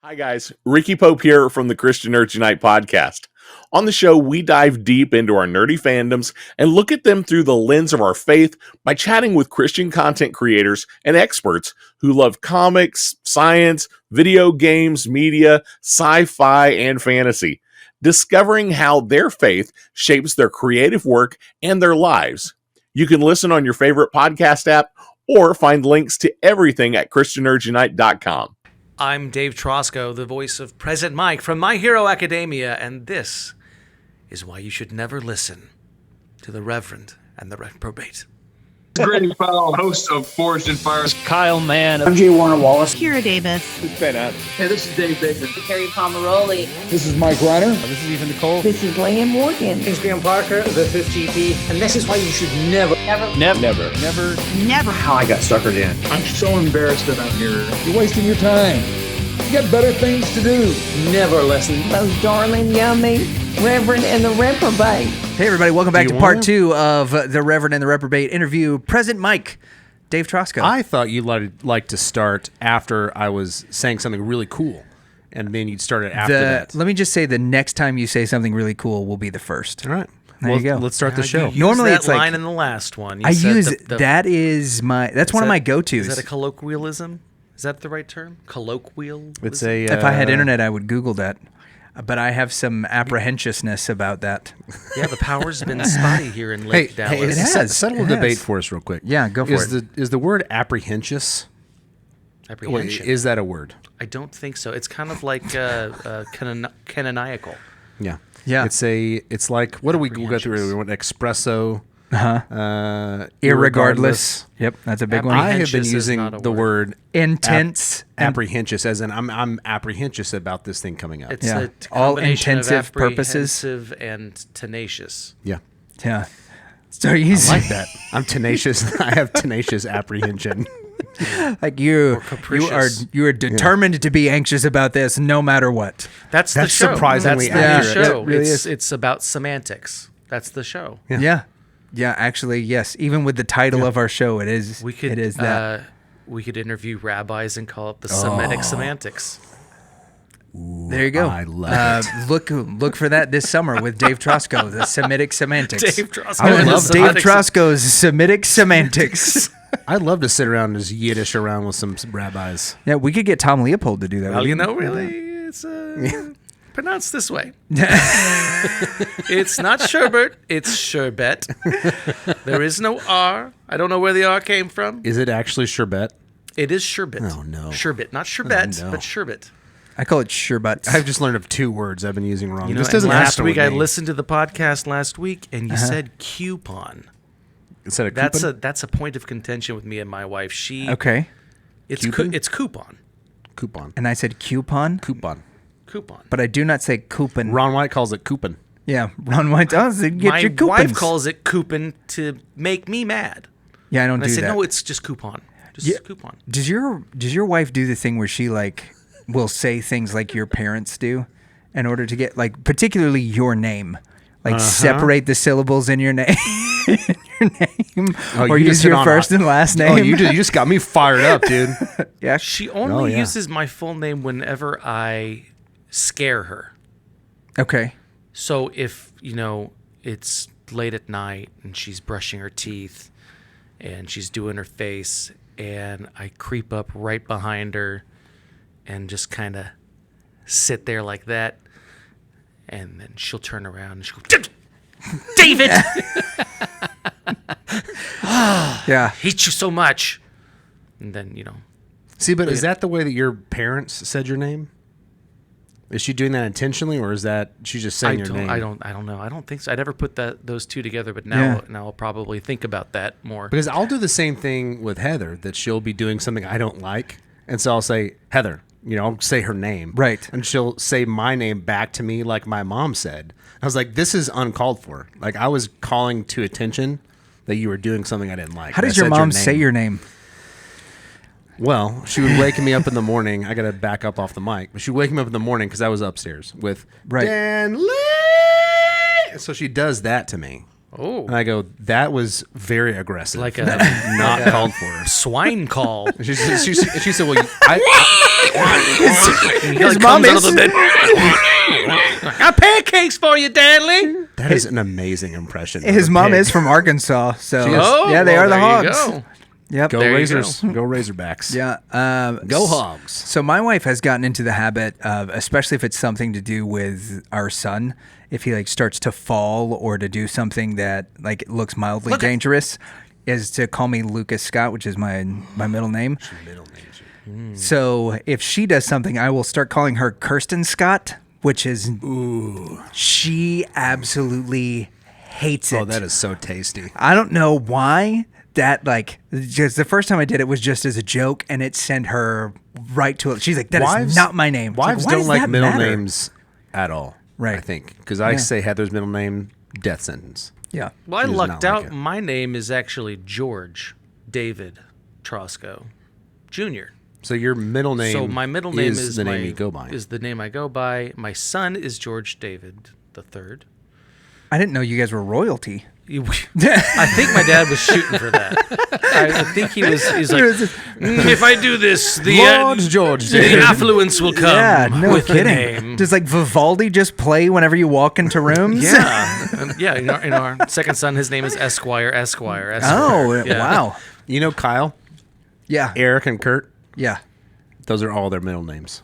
Hi guys, Ricky Pope here from the Christian Nerds Unite podcast. On the show, we dive deep into our nerdy fandoms and look at them through the lens of our faith by chatting with Christian content creators and experts who love comics, science, video games, media, sci-fi, and fantasy, discovering how their faith shapes their creative work and their lives. You can listen on your favorite podcast app or find links to everything at ChristianNerdsUnite.com. I'm Dave Trosko, the voice of President Mike from My Hero Academia, and this is why you should never listen to the Reverend and the Reprobate. Grady Powell, host of Forged in Fire. Kyle Mann. I'm J. Warner Wallace. Kira Davis. It's Ben Up. Hey, this is Dave Baker. Carrie Pomeroli. This is Mike Reiner. This is Ethan Nicole. This is Liam Morgan. It's Graham Parker, the 50GP, and this is why you should never. How I got suckered in. I'm so embarrassed that I'm here. You're wasting your time. You got better things to do. Never listen. Those darling, yummy Reverend and the Reprobate. Hey everybody, welcome back to part 2 of the Reverend and the Reprobate interview. President Mike, Dave Trosko. I thought you'd like to start after I was saying something really cool, and then you'd start it after that. Let me just say the next time you say something really cool will be the first. All right. There you go. Let's start the show. Normally that it's like line in the last one. You I said use that's one of my go-tos. Is that a colloquialism? Is that the right term? Colloquial? It's a. If I had internet, I would Google that. But I have some apprehensiousness about that. Yeah, the power's been spotty here in Lake Dallas. it has. Settle a debate for us real quick. Yeah, go for it. Is the word apprehensious? Apprehension. Is that a word? I don't think so. It's kind of like canonical. Yeah. Yeah. It's like, what do we go through? We want espresso. Irregardless. Yep, that's a big one. I have been Apprehensious is using not the a word intense. apprehensious, as in I'm apprehensious about this thing coming up. It's Yeah. a All combination intensive of purposes. apprehensive and tenacious. Yeah. Yeah. So easy. I like that. I'm tenacious. I have tenacious apprehension. Like you capricious. are determined to be anxious about this no matter what. That's the That's show. surprisingly That's accurate. the show. It really is. It's about semantics. That's the show. Yeah. Yeah, actually, yes. Even with the title of our show, it is that. We could interview rabbis and call it the Semitic semantics. There you go. I love it. Look for that this summer with Dave Trosko, the Semitic semantics. Dave Trosko. I would and love the Dave Semitic Trosko's Semitic semantics. I'd love to sit around and just Yiddish around with some rabbis. Yeah, we could get Tom Leopold to do that. Well, really, it's pronounced this way. It's not sherbet, it's sherbet. There is no R. I don't know where the R came from. Is it actually sherbet? It is sherbet. Oh, no. Sherbet, not sherbet, Oh, no. but sherbet. I call it sherbet. I've just learned of 2 words I've been using wrong. You know, This and doesn't last happen week with I me. listened to the podcast last week, and you said coupon. Instead of That's coupon? a point of contention with me and my wife. Okay. It's Coupon? it's coupon. Coupon. And I said coupon, Coupon. Coupon. but I do not say coupon. Ron White calls it coupon. Yeah, Ron White does. Get My your coupons. wife calls it coupon to make me mad. Yeah, I don't And do I said, that. no, it's just coupon. Just Yeah. coupon. Does your wife do the thing where she will say things like your parents do in order to get particularly your name, separate the syllables in your name, Oh, or you use just hit your on first and last name? Oh, you just got me fired up, dude. Yeah. She only yeah. uses my full name whenever I scare her. Okay. So if, it's late at night and she's brushing her teeth and she's doing her face and I creep up right behind her and just kind of sit there like that, and then she'll turn around and she'll go, David! Yeah. Hate you so much. And then, See, but is that the way that your parents said your name? Is she doing that intentionally, or is that she's just saying your name? I don't know. I don't think so. I never put those two together, but now I'll probably think about that more. Because I'll do the same thing with Heather, that she'll be doing something I don't like, and so I'll say, Heather, I'll say her name. Right. And she'll say my name back to me like my mom said. I was like, this is uncalled for. Like, I was calling to attention that you were doing something I didn't like. How does your mom say your name? Well, she would wake me up in the morning. I got to back up off the mic. But she would wake me up in the morning because I was upstairs with Dan Lee. So she does that to me. Oh. And I go, that was very aggressive. Like a not called for. swine call. She said, well, His mom is. Got pancakes for you, Danley. That is an amazing impression. His mom is from Arkansas, so yeah, they are the Hogs. Go. Yep. Go There you Razors. Go Razorbacks. Yeah. Go Hogs. So my wife has gotten into the habit of, especially if it's something to do with our son, if he like starts to fall or to do something that like looks mildly dangerous, is to call me Lucas Scott, which is my middle name. So if she does something, I will start calling her Kirsten Scott, which is she absolutely hates it. Oh, that is so tasty. I don't know why. That like just the first time I did it was just as a joke, and it sent her right to it. She's like, "That is not my name." Wives why don't does like that middle matter? names at all. Right. I think because I say Heather's middle name, death sentence. Yeah. Well, I She does lucked not like out. it. My name is actually George David Trosko Jr. So your middle name. So my middle name is the my, name you go by. Is the name I go by. My son is George David the Third. I didn't know you guys were royalty. I think my dad was shooting for that. I think he was. He's like, if I do this, Lord George the David. affluence will come. Yeah, no with the kidding. name. Does like Vivaldi just play whenever you walk into rooms? Yeah, yeah. In our second son, his name is Esquire. Oh, Yeah. wow. You know Kyle, Yeah. Eric, and Kurt. Yeah. Those are all their middle names.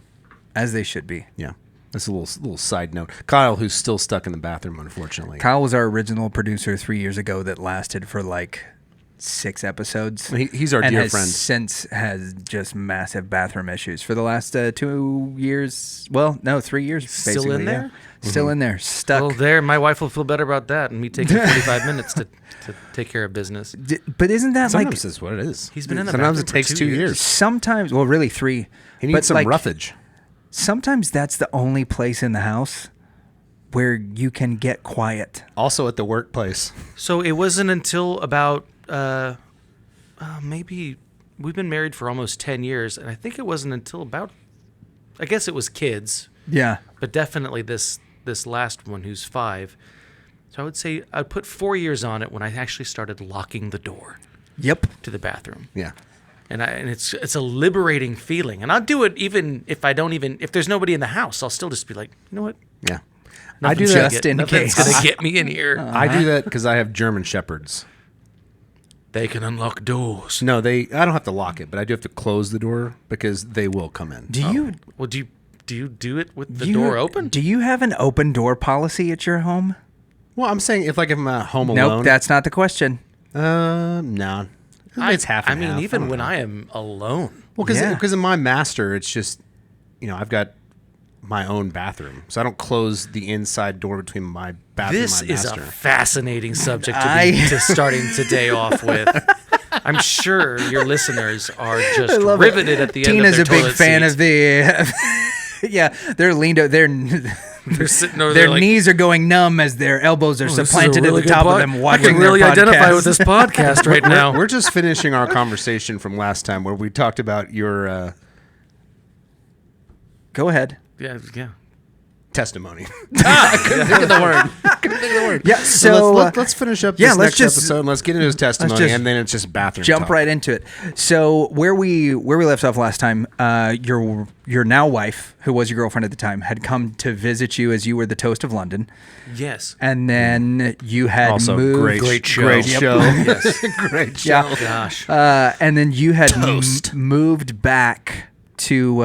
As they should be. Yeah. That's a little side note. Kyle, who's still stuck in the bathroom, unfortunately. Kyle was our original producer 3 years ago that lasted for like 6 episodes. He's our and dear has friend. since has just massive bathroom issues for the last 2 years. Well, no, 3 years. Still basically, in there? Yeah. Still in there, stuck. Well, there, my wife will feel better about that, and me taking 45 minutes to take care of business. But isn't that Sometimes like that's what it is. He's been in the Sometimes bathroom it takes for 2 2 years. sometimes? Well, really 3. He needs but some like, roughage. Sometimes that's the only place in the house where you can get quiet. Also at the workplace. So it wasn't until about maybe we've been married for almost 10 years, and I think it wasn't until about, I guess it was kids, Yeah. but definitely this last one who's 5. So I would say I'd put 4 years on it when I actually started locking the door Yep. to the bathroom. Yeah. And it's a liberating feeling. And I'll do it even if if there's nobody in the house, I'll still just be like, you know what? Yeah. Nothing's I do gonna that. Just in nothing's case. gonna get me in here. I do that because I have German Shepherds. They can unlock doors. No, I don't have to lock it, but I do have to close the door because they will come in. Do you Well, do you do it with the door open? Do you have an open door policy at your home? Well, I'm saying if I'm at home Nope, alone. that's not the question. No. It's half and I mean, half. even don't when know. I am alone. Well, Yeah. because in my master, it's just, I've got my own bathroom, so I don't close the inside door between my bathroom This and my is a master. fascinating subject to starting today off with. I'm sure your listeners are just riveted at the Tina's end of their a big fan of the. Yeah, they're leaned. They're sitting over Their there like, knees are going numb as their elbows are "Oh, this is a supplanted really at the good top of pod- them watching I can really their identify podcast. with this podcast right now. We're just finishing our conversation from last time where we talked about your Go ahead. Yeah. testimony. Couldn't think of the word. Yeah, so let's finish up yeah, this let's next just- episode and let's get into his testimony, just and then it's just bathroom jump talk. right into it. So where we left off last time, your now wife, who was your girlfriend at the time, had come to visit you as you were the toast of London, Yes. and then you had Also, moved. great show. Yes. Great show. Yeah. Gosh. And then you had Toast. moved back to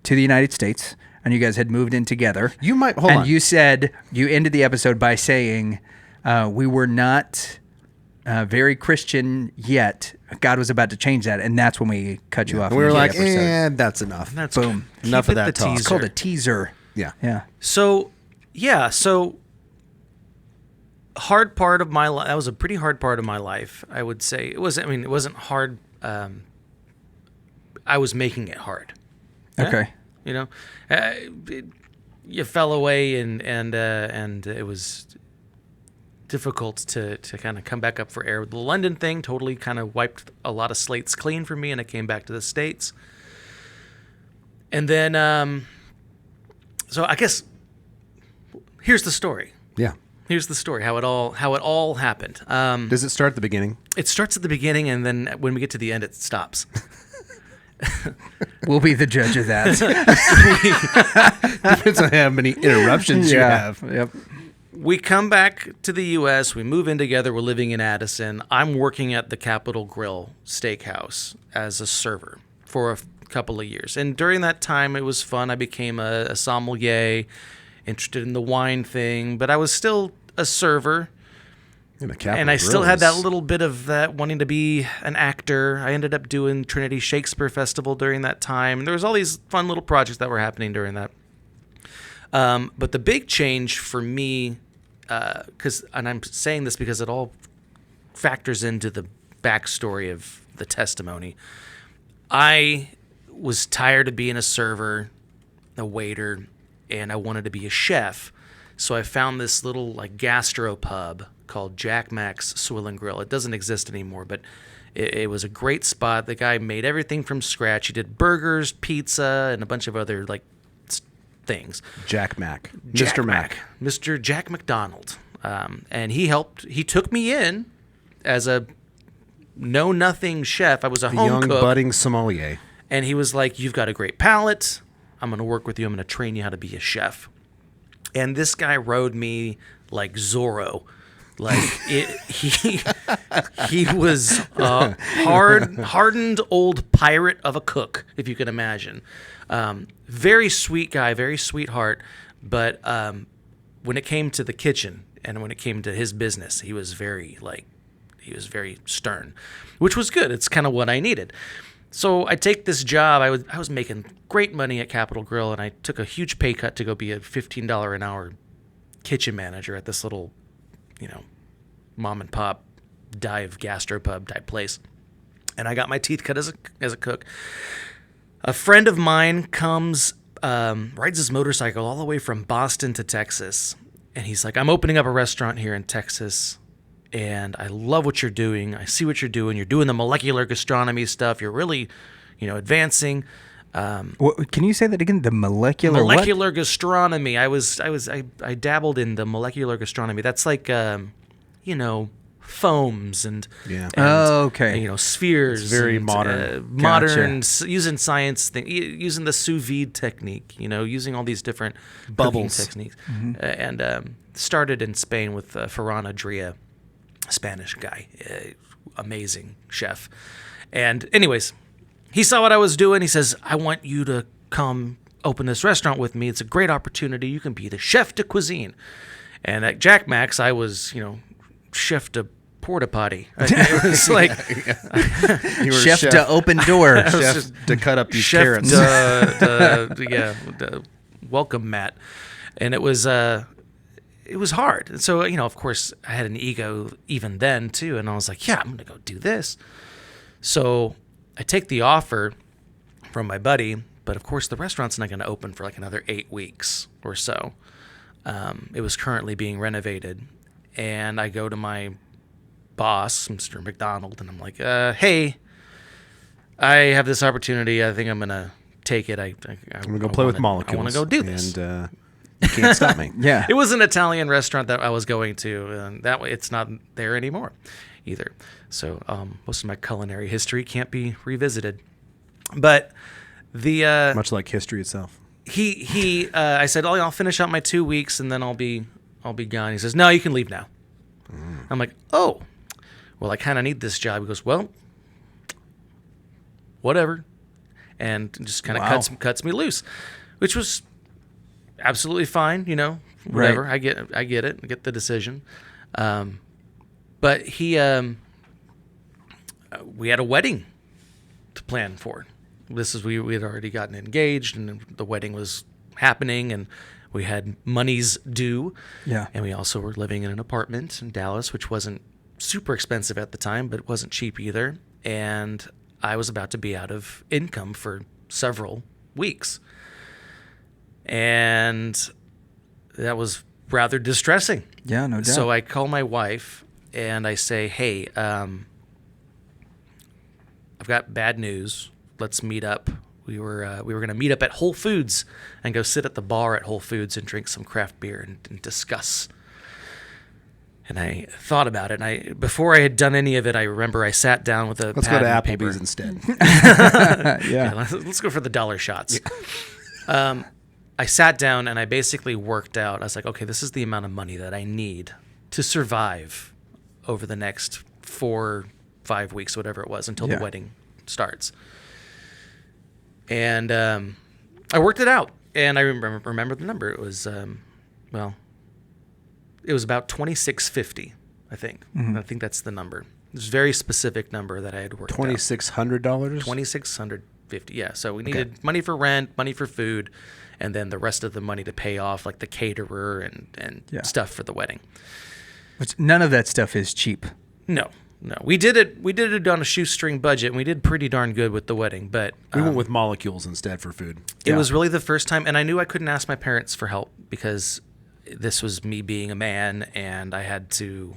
the United States, and you guys had moved in together. You might hold and on. you said you ended the episode by saying we were not very Christian yet. God was about to change that, and that's when we cut you off. And we in were the like, episode. that's enough. That's Boom. Enough keep of it that the talk. It's teaser. called a teaser. Yeah. Yeah. So hard part of my life. That was a pretty hard part of my life, I would say. It wasn't hard. I was making it hard. Okay. You know, you fell away, and it was difficult to kind of come back up for air. The London thing totally kind of wiped a lot of slates clean for me, and I came back to the States. And then, so I guess here's the story. Yeah. Here's the story, how it all happened. Does it start at the beginning? It starts at the beginning, and then when we get to the end, it stops. We'll be the judge of that. Depends on how many interruptions you have. Yep. We come back to the U.S. We move in together. We're living in Addison. I'm working at the Capitol Grill Steakhouse as a server for a couple of years. And during that time, it was fun. I became a sommelier, interested in the wine thing, but I was still a server. And I still had that little bit of that wanting to be an actor. I ended up doing Trinity Shakespeare Festival during that time. There was all these fun little projects that were happening during that. But the big change for me, and I'm saying this because it all factors into the backstory of the testimony. I was tired of being a server, a waiter, and I wanted to be a chef. So I found this little gastro pub called Jack Mac's Swill and Grill. It doesn't exist anymore, but it was a great spot. The guy made everything from scratch. He did burgers, pizza, and a bunch of other things. Jack Mac. Mr. Mac. Mr. Jack McDonald. And he took me in as a know-nothing chef. I was a home young cook. budding sommelier. And he was like, "You've got a great palate. I'm going to work with you. I'm going to train you how to be a chef." And this guy rode me like Zorro. He was a hardened old pirate of a cook, if you can imagine. Very sweet guy, very sweetheart. But when it came to the kitchen and when it came to his business, he was very stern, which was good. It's kind of what I needed. So I take this job. I was making great money at Capitol Grill, and I took a huge pay cut to go be a $15 an hour kitchen manager at this little, mom and pop dive gastropub type place. And I got my teeth cut as a cook. A friend of mine comes, rides his motorcycle all the way from Boston to Texas, and he's like, "I'm opening up a restaurant here in Texas. And I love what you're doing. I see what you're doing. You're doing the molecular gastronomy stuff. You're really, advancing." Can you say that again? The molecular gastronomy. I dabbled in the molecular gastronomy. That's like, foams and spheres. It's very and, modern. Modern, using science using the sous vide technique. Using all these different bubbles techniques. And started in Spain with Ferran Adria. Spanish guy, amazing chef. And anyways, he saw what I was doing. He says, "I want you to come open this restaurant with me. It's a great opportunity. You can be the chef de cuisine." And at Jack Mac's, I was, chef de porta potty. It was like you were chef to open door, chef to cut up these chef carrots. The welcome mat. And it was hard. And so, of course, I had an ego even then, too. And I was like, yeah, I'm going to go do this. So I take the offer from my buddy. But, of course, the restaurant's not going to open for another 8 weeks or so. It was currently being renovated. And I go to my boss, Mr. McDonald, and I'm like, "Hey, I have this opportunity. I think I'm going to take it. I'm going to go play with molecules. I want to go do this." And you can't stop me. Yeah. It was an Italian restaurant that I was going to, and that way it's not there anymore either. So most of my culinary history can't be revisited. But the much like history itself. I said, "Oh, I'll finish out my 2 weeks and then I'll be gone." He says, "No, you can leave now." I'm like, "Oh, well, I kind of need this job." He goes, "Well, whatever," and just kind of cuts me loose, which was absolutely fine, whatever. Right. I get it. I get the decision. But we had a wedding to plan for. We had already gotten engaged, and the wedding was happening, and we had monies due. Yeah. And we also were living in an apartment in Dallas, which wasn't super expensive at the time, but it wasn't cheap either. And I was about to be out of income for several weeks. And that was rather distressing. Yeah, no doubt. So I call my wife and I say, "Hey, I've got bad news. Let's meet up." We were going to meet up at Whole Foods and go sit at the bar at Whole Foods and drink some craft beer and discuss. And I thought about it. And before I had done any of it, I remember I sat down with a Let's pad go to and Applebee's paper. instead. Yeah, let's go for the dollar shots. I sat down and I basically worked out. I was like, okay, this is the amount of money that I need to survive over the next 4-5 weeks, whatever it was, until the wedding starts. And I worked it out, and I remember the number. It was it was about $2,650, I think. I think that's the number. It was a very specific number that I had worked out. $2,600? $2,650, yeah. So we needed money for rent, money for food, and then the rest of the money to pay off like the caterer and stuff for the wedding. Which none of that stuff is cheap. No. We did it on a shoestring budget, and we did pretty darn good with the wedding. But we went with molecules instead for food. It was really the first time, and I knew I couldn't ask my parents for help because this was me being a man, and I had to,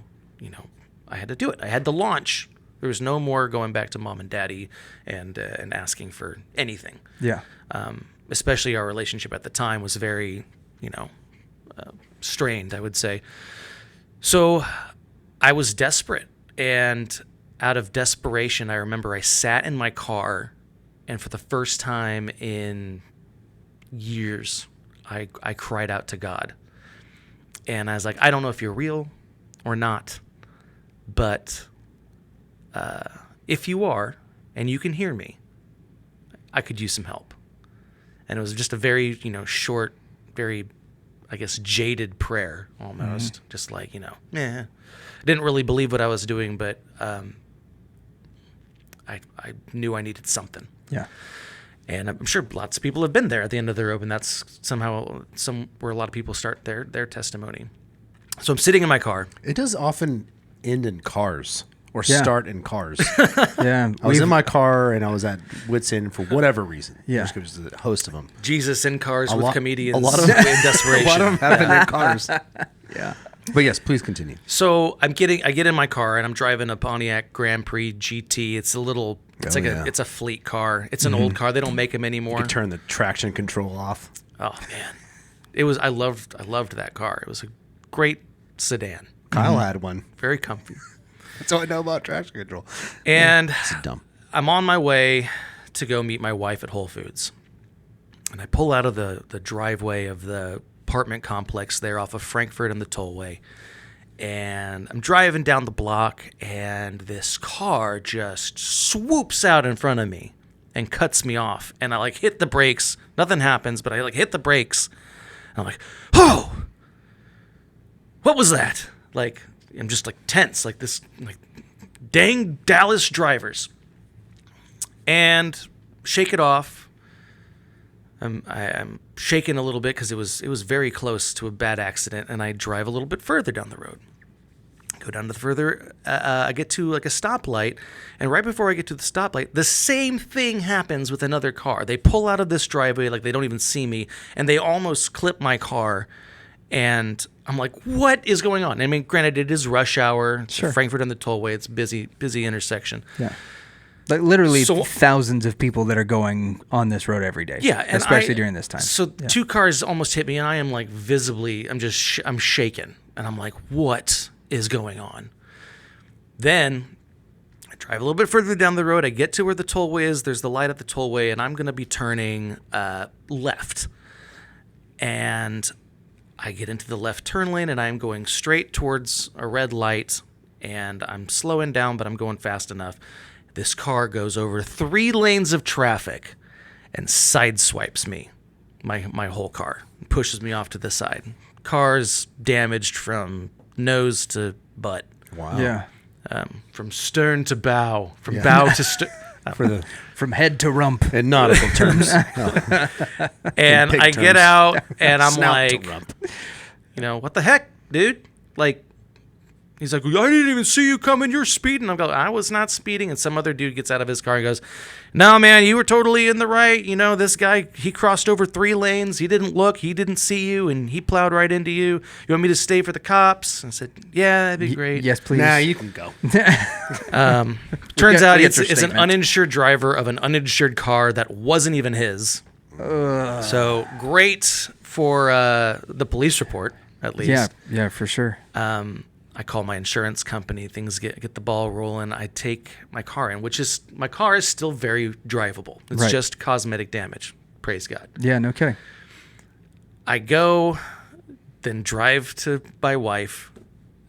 I had to do it. I had to launch. There was no more going back to mom and daddy and asking for anything. Yeah. Especially our relationship at the time was very, strained, I would say. So I was desperate. And out of desperation, I remember I sat in my car, and for the first time in years, I cried out to God. And I was like, I don't know if you're real or not, but if you are and you can hear me, I could use some help. And it was just a very, short, very, I guess, jaded prayer almost. Just like, I didn't really believe what I was doing, but I knew I needed something. Yeah. And I'm sure lots of people have been there at the end of the rope, and that's somehow where a lot of people start their testimony. So I'm sitting in my car. It does often end in cars or start in cars. Yeah. I was in my car and I was at wit's end for whatever reason. Yeah. There's a host of them. Jesus in cars with comedians a lot of in desperation. A lot of them happen in cars. Yeah. But yes, please continue. So I get in my car and I'm driving a Pontiac Grand Prix GT. It's a little, it's a fleet car. It's an old car. They don't make them anymore. You can turn the traction control off. Oh man, I loved that car. It was a great sedan. Kyle had one. Very comfy. That's all I know about traction control. And it's dumb. I'm on my way to go meet my wife at Whole Foods, and I pull out of the driveway of the apartment complex there off of Frankfurt and the Tollway, and I'm driving down the block, and this car just swoops out in front of me and cuts me off, and I hit the brakes. Nothing happens, but I hit the brakes, and I'm like, oh, what was that? I'm just tense, this dang Dallas drivers, and shake it off. I'm shaking a little bit because it was very close to a bad accident, and I drive a little bit further down the road. Go down to the further, I get to a stoplight, and right before I get to the stoplight, the same thing happens with another car. They pull out of this driveway they don't even see me, and they almost clip my car, and I'm like, what is going on? I mean, granted, it is rush hour. It's Frankfurt and the Tollway. It's busy intersection. Yeah. Literally thousands of people that are going on this road every day. Yeah, and especially during this time. So two cars almost hit me, and I am visibly, I'm shaking, and I'm like, what is going on? Then I drive a little bit further down the road. I get to where the tollway is. There's the light at the tollway, and I'm going to be turning left. And I get into the left turn lane, and I'm going straight towards a red light, and I'm slowing down, but I'm going fast enough. This car goes over 3 lanes of traffic and sideswipes me, my whole car, pushes me off to the side. Car's damaged from nose to butt. Wow. Yeah. From stern to bow, from bow to stern. From head to rump. In nautical terms. And I get out, and I'm like, what the heck, dude? He's like, I didn't even see you coming. You're speeding. I'm going, I was not speeding. And some other dude gets out of his car and goes, no, man, you were totally in the right. This guy, he crossed over 3 lanes. He didn't look. He didn't see you, and he plowed right into you. You want me to stay for the cops? I said, yeah, that'd be great. Yes, please. Nah, you can go. Turns out it's an uninsured driver of an uninsured car that wasn't even his. So great for the police report, at least. Yeah, for sure. I call my insurance company. Things get the ball rolling. I take my car in, my car is still very drivable. It's just cosmetic damage. Praise God. Yeah, no kidding. I go, then drive to my wife.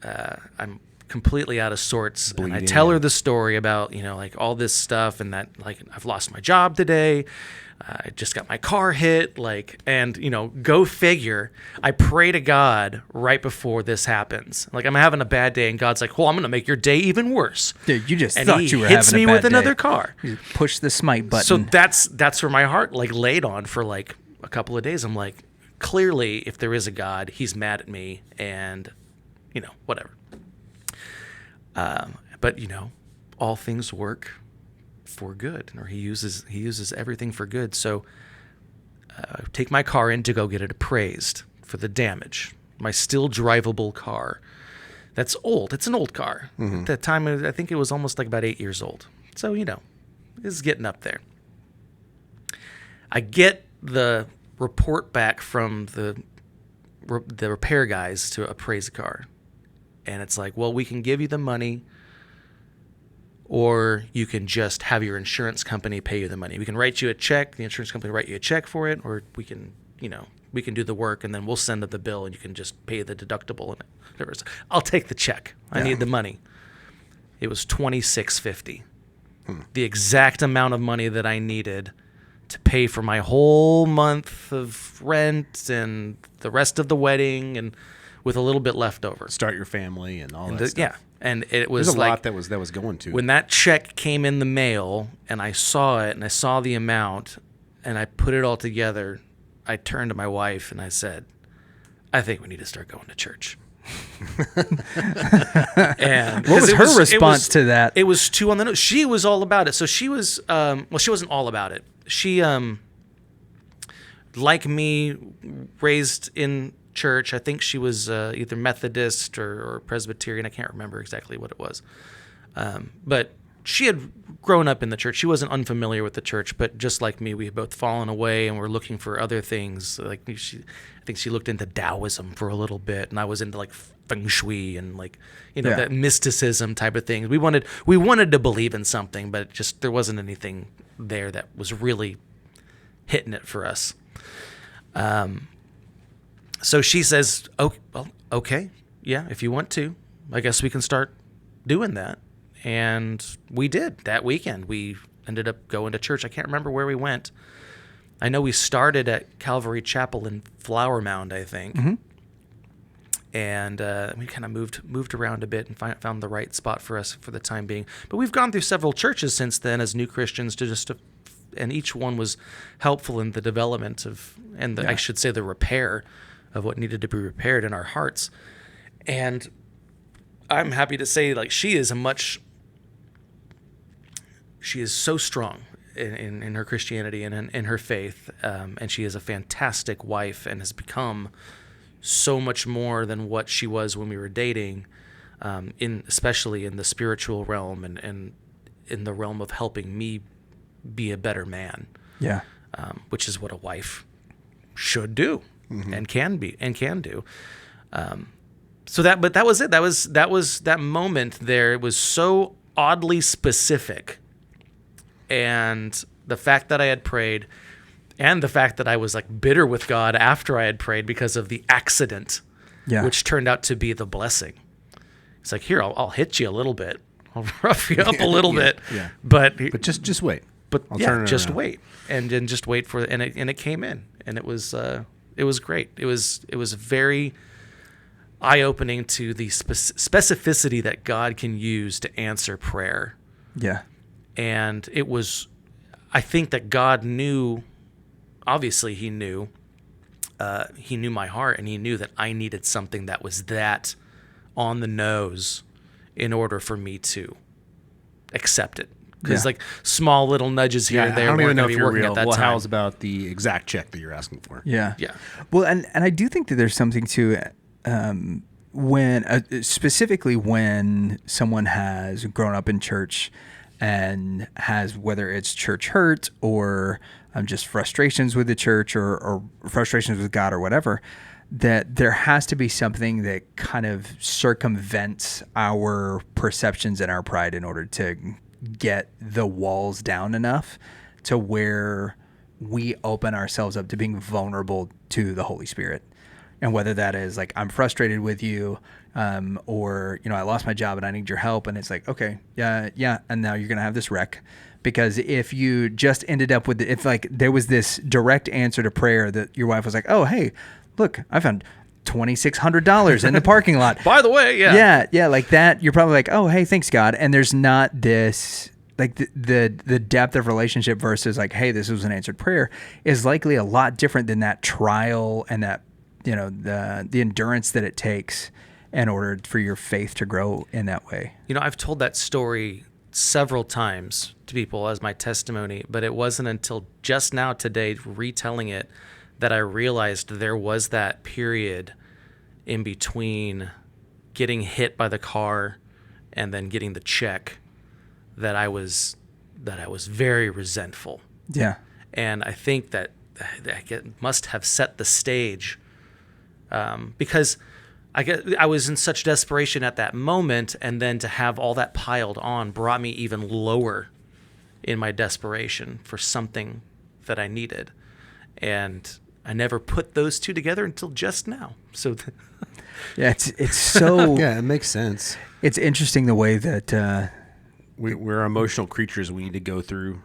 I'm completely out of sorts. And I tell her the story about, like all this stuff and that, like, I've lost my job today. I just got my car hit, and go figure. I pray to God right before this happens. Like, I'm having a bad day, and God's like, well, I'm going to make your day even worse. Dude, you just and thought you were having a bad day. He hits me with another car. You push the smite button. So that's where my heart, laid on for, a couple of days. I'm like, clearly, if there is a God, he's mad at me, and, whatever. But, all things work for good, or he uses everything for good. So take my car in to go get it appraised for the damage. My still drivable car. That's old. It's an old car. At that time, I think it was almost about 8 years old. So, it's getting up there. I get the report back from the repair guys to appraise the car. And it's like, well, we can give you the money, or you can just have your insurance company pay you the money. We can write you a check, the insurance company write you a check for it, or we can do the work, and then we'll send up the bill, and you can just pay the deductible. And whatever. I'll take the check. I need the money. It was $26.50, the exact amount of money that I needed to pay for my whole month of rent and the rest of the wedding, and with a little bit left over. Start your family and all that stuff. Yeah. And it was There's a lot that was going to. When that check came in the mail and I saw it and I saw the amount and I put it all together, I turned to my wife and I said, I think we need to start going to church. And what was her response to that? It was 2 on the nose. She was all about it. So she was, she wasn't all about it. She, like me, raised in church. I think she was either Methodist or Presbyterian. I can't remember exactly what it was. But she had grown up in the church. She wasn't unfamiliar with the church, but just like me, we had both fallen away and were looking for other things. I think she looked into Taoism for a little bit, and I was into feng shui and that mysticism type of thing. We wanted to believe in something, but just there wasn't anything there that was really hitting it for us. So she says, "Oh, well, okay, yeah, if you want to, I guess we can start doing that." And we did that weekend. We ended up going to church. I can't remember where we went. I know we started at Calvary Chapel in Flower Mound, I think. Mm-hmm. And we kind of moved around a bit and found the right spot for us for the time being. But we've gone through several churches since then as new Christians and each one was helpful in the development of, I should say, the repair of what needed to be repaired in our hearts. And I'm happy to say, she is so strong in her Christianity and in her faith, and she is a fantastic wife and has become so much more than what she was when we were dating, especially in the spiritual realm and in the realm of helping me be a better man. Yeah. Which is what a wife should do. Mm-hmm. And can do. But that was it. That was that moment there. It was so oddly specific. And the fact that I had prayed and the fact that I was bitter with God after I had prayed because of the accident, which turned out to be the blessing. It's here, I'll hit you a little bit. I'll rough you up a little bit. Yeah. But just wait. But just wait. And then just wait for it. And it came in. And it was great. It was very eye-opening to the specificity that God can use to answer prayer. Yeah. And I think that God knew, obviously he knew my heart, and he knew that I needed something that was that on the nose in order for me to accept it. Because small little nudges here and there weren't going to be working at that time. How's about the exact check that you're asking for? Yeah. Yeah. Well, and I do think that there's something to it when, specifically when someone has grown up in church and has, whether it's church hurt or just frustrations with the church or frustrations with God or whatever, that there has to be something that kind of circumvents our perceptions and our pride in order to get the walls down enough to where we open ourselves up to being vulnerable to the Holy Spirit. And whether that is like, I'm frustrated with you, or, I lost my job and I need your help. And it's like, okay, yeah. And now you're going to have this wreck. Because if you just ended up with, if like there was this direct answer to prayer that your wife was like, oh, hey, look, I found $2,600 in the parking lot. By the way, Yeah, like that. You're probably like, oh, hey, thanks, God. And there's not this, like the depth of relationship versus like, hey, this was an answered prayer is likely a lot different than that trial and that, the endurance that it takes in order for your faith to grow in that way. I've told that story several times to people as my testimony, but it wasn't until just now today, retelling it, that I realized there was that period in between getting hit by the car and then getting the check that I was very resentful. Yeah. And I think that must have set the stage, because I was in such desperation at that moment, and then to have all that piled on brought me even lower in my desperation for something that I needed. And I never put those two together until just now. So yeah, it's so yeah, it makes sense. It's interesting the way that we're emotional creatures. We need to go through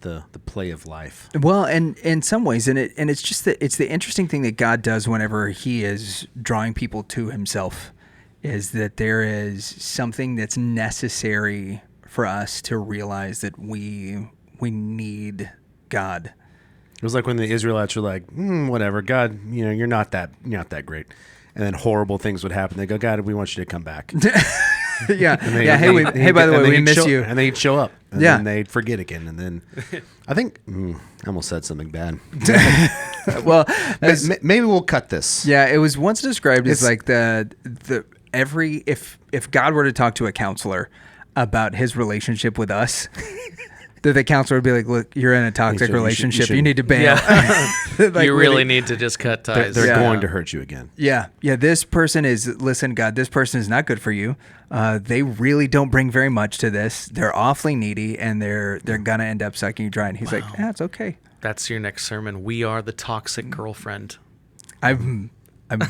the play of life. Well, and in some ways, and it's just that it's the interesting thing that God does whenever He is drawing people to Himself, is that there is something that's necessary for us to realize that we need God. It was like when the Israelites were like, whatever, God, you're not that great. And then horrible things would happen. They go, God, we want you to come back. Yeah. Hey, by the way, we miss you. And they'd show up. And Yeah. then they'd forget again. And then I think, I almost said something bad. Well, maybe we'll cut this. yeah, it was once described as like if God were to talk to a counselor about his relationship with us, that the counselor would be like, look, you're in a toxic relationship. You need to bail. Like, you really need to just cut ties. They're going to hurt you again. Yeah. This person listen, God, this person is not good for you. They really don't bring very much to this. They're awfully needy, and they're going to end up sucking you dry. And He's like, yeah, it's okay. That's your next sermon. We are the toxic girlfriend. I've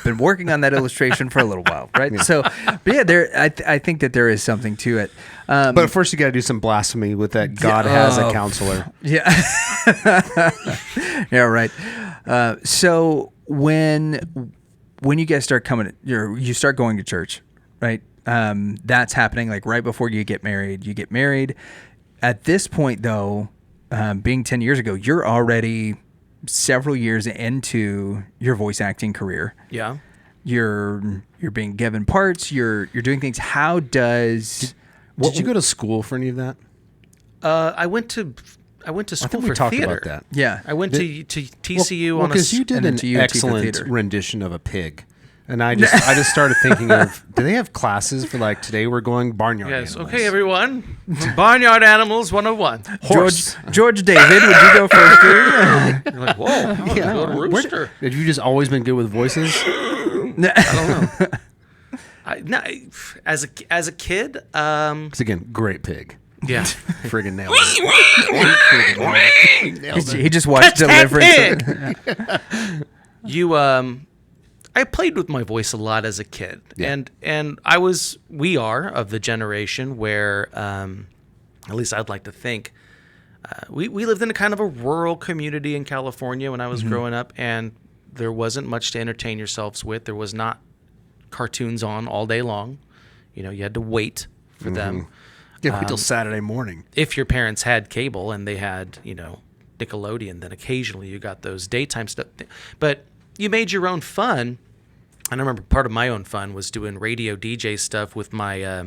been working on that illustration for a little while, right? Yeah. So, but yeah, I think that there is something to it. But first, you got to do some blasphemy with that. God has a counselor. Yeah. Yeah. Right. So when you guys start coming, you start going to church, right? That's happening like right before you get married. You get married. At this point, though, being 10 years ago, you're already several years into your voice acting career. Yeah. Mm-hmm. You're being given parts. You're doing things. How does? Did you go to school for any of that? I went to school for talked theater. about that. Yeah. I went to TCU on because you did and then an to UT for excellent theater. rendition of a pig. And I just started thinking of, do they have classes for like, today we're going barnyard Yes. animals? Okay, everyone. Barnyard Animals 101. Horse. George David, would you go first? You're like, whoa, I want to go to Rooster. Have you just always been good with voices? I don't know. As a kid, Because again, great pig. yeah. Friggin' nailed it. He just watched Deliverance. I played with my voice a lot as a kid, Yeah. and we are of the generation where, at least I'd like to think, we lived in a kind of a rural community in California when I was growing up, and there wasn't much to entertain yourselves with. There was not cartoons on all day long. You had to wait for them. Yeah, wait till Saturday morning. If your parents had cable and they had, Nickelodeon, then occasionally you got those daytime stuff. But you made your own fun. And I remember part of my own fun was doing radio DJ stuff with my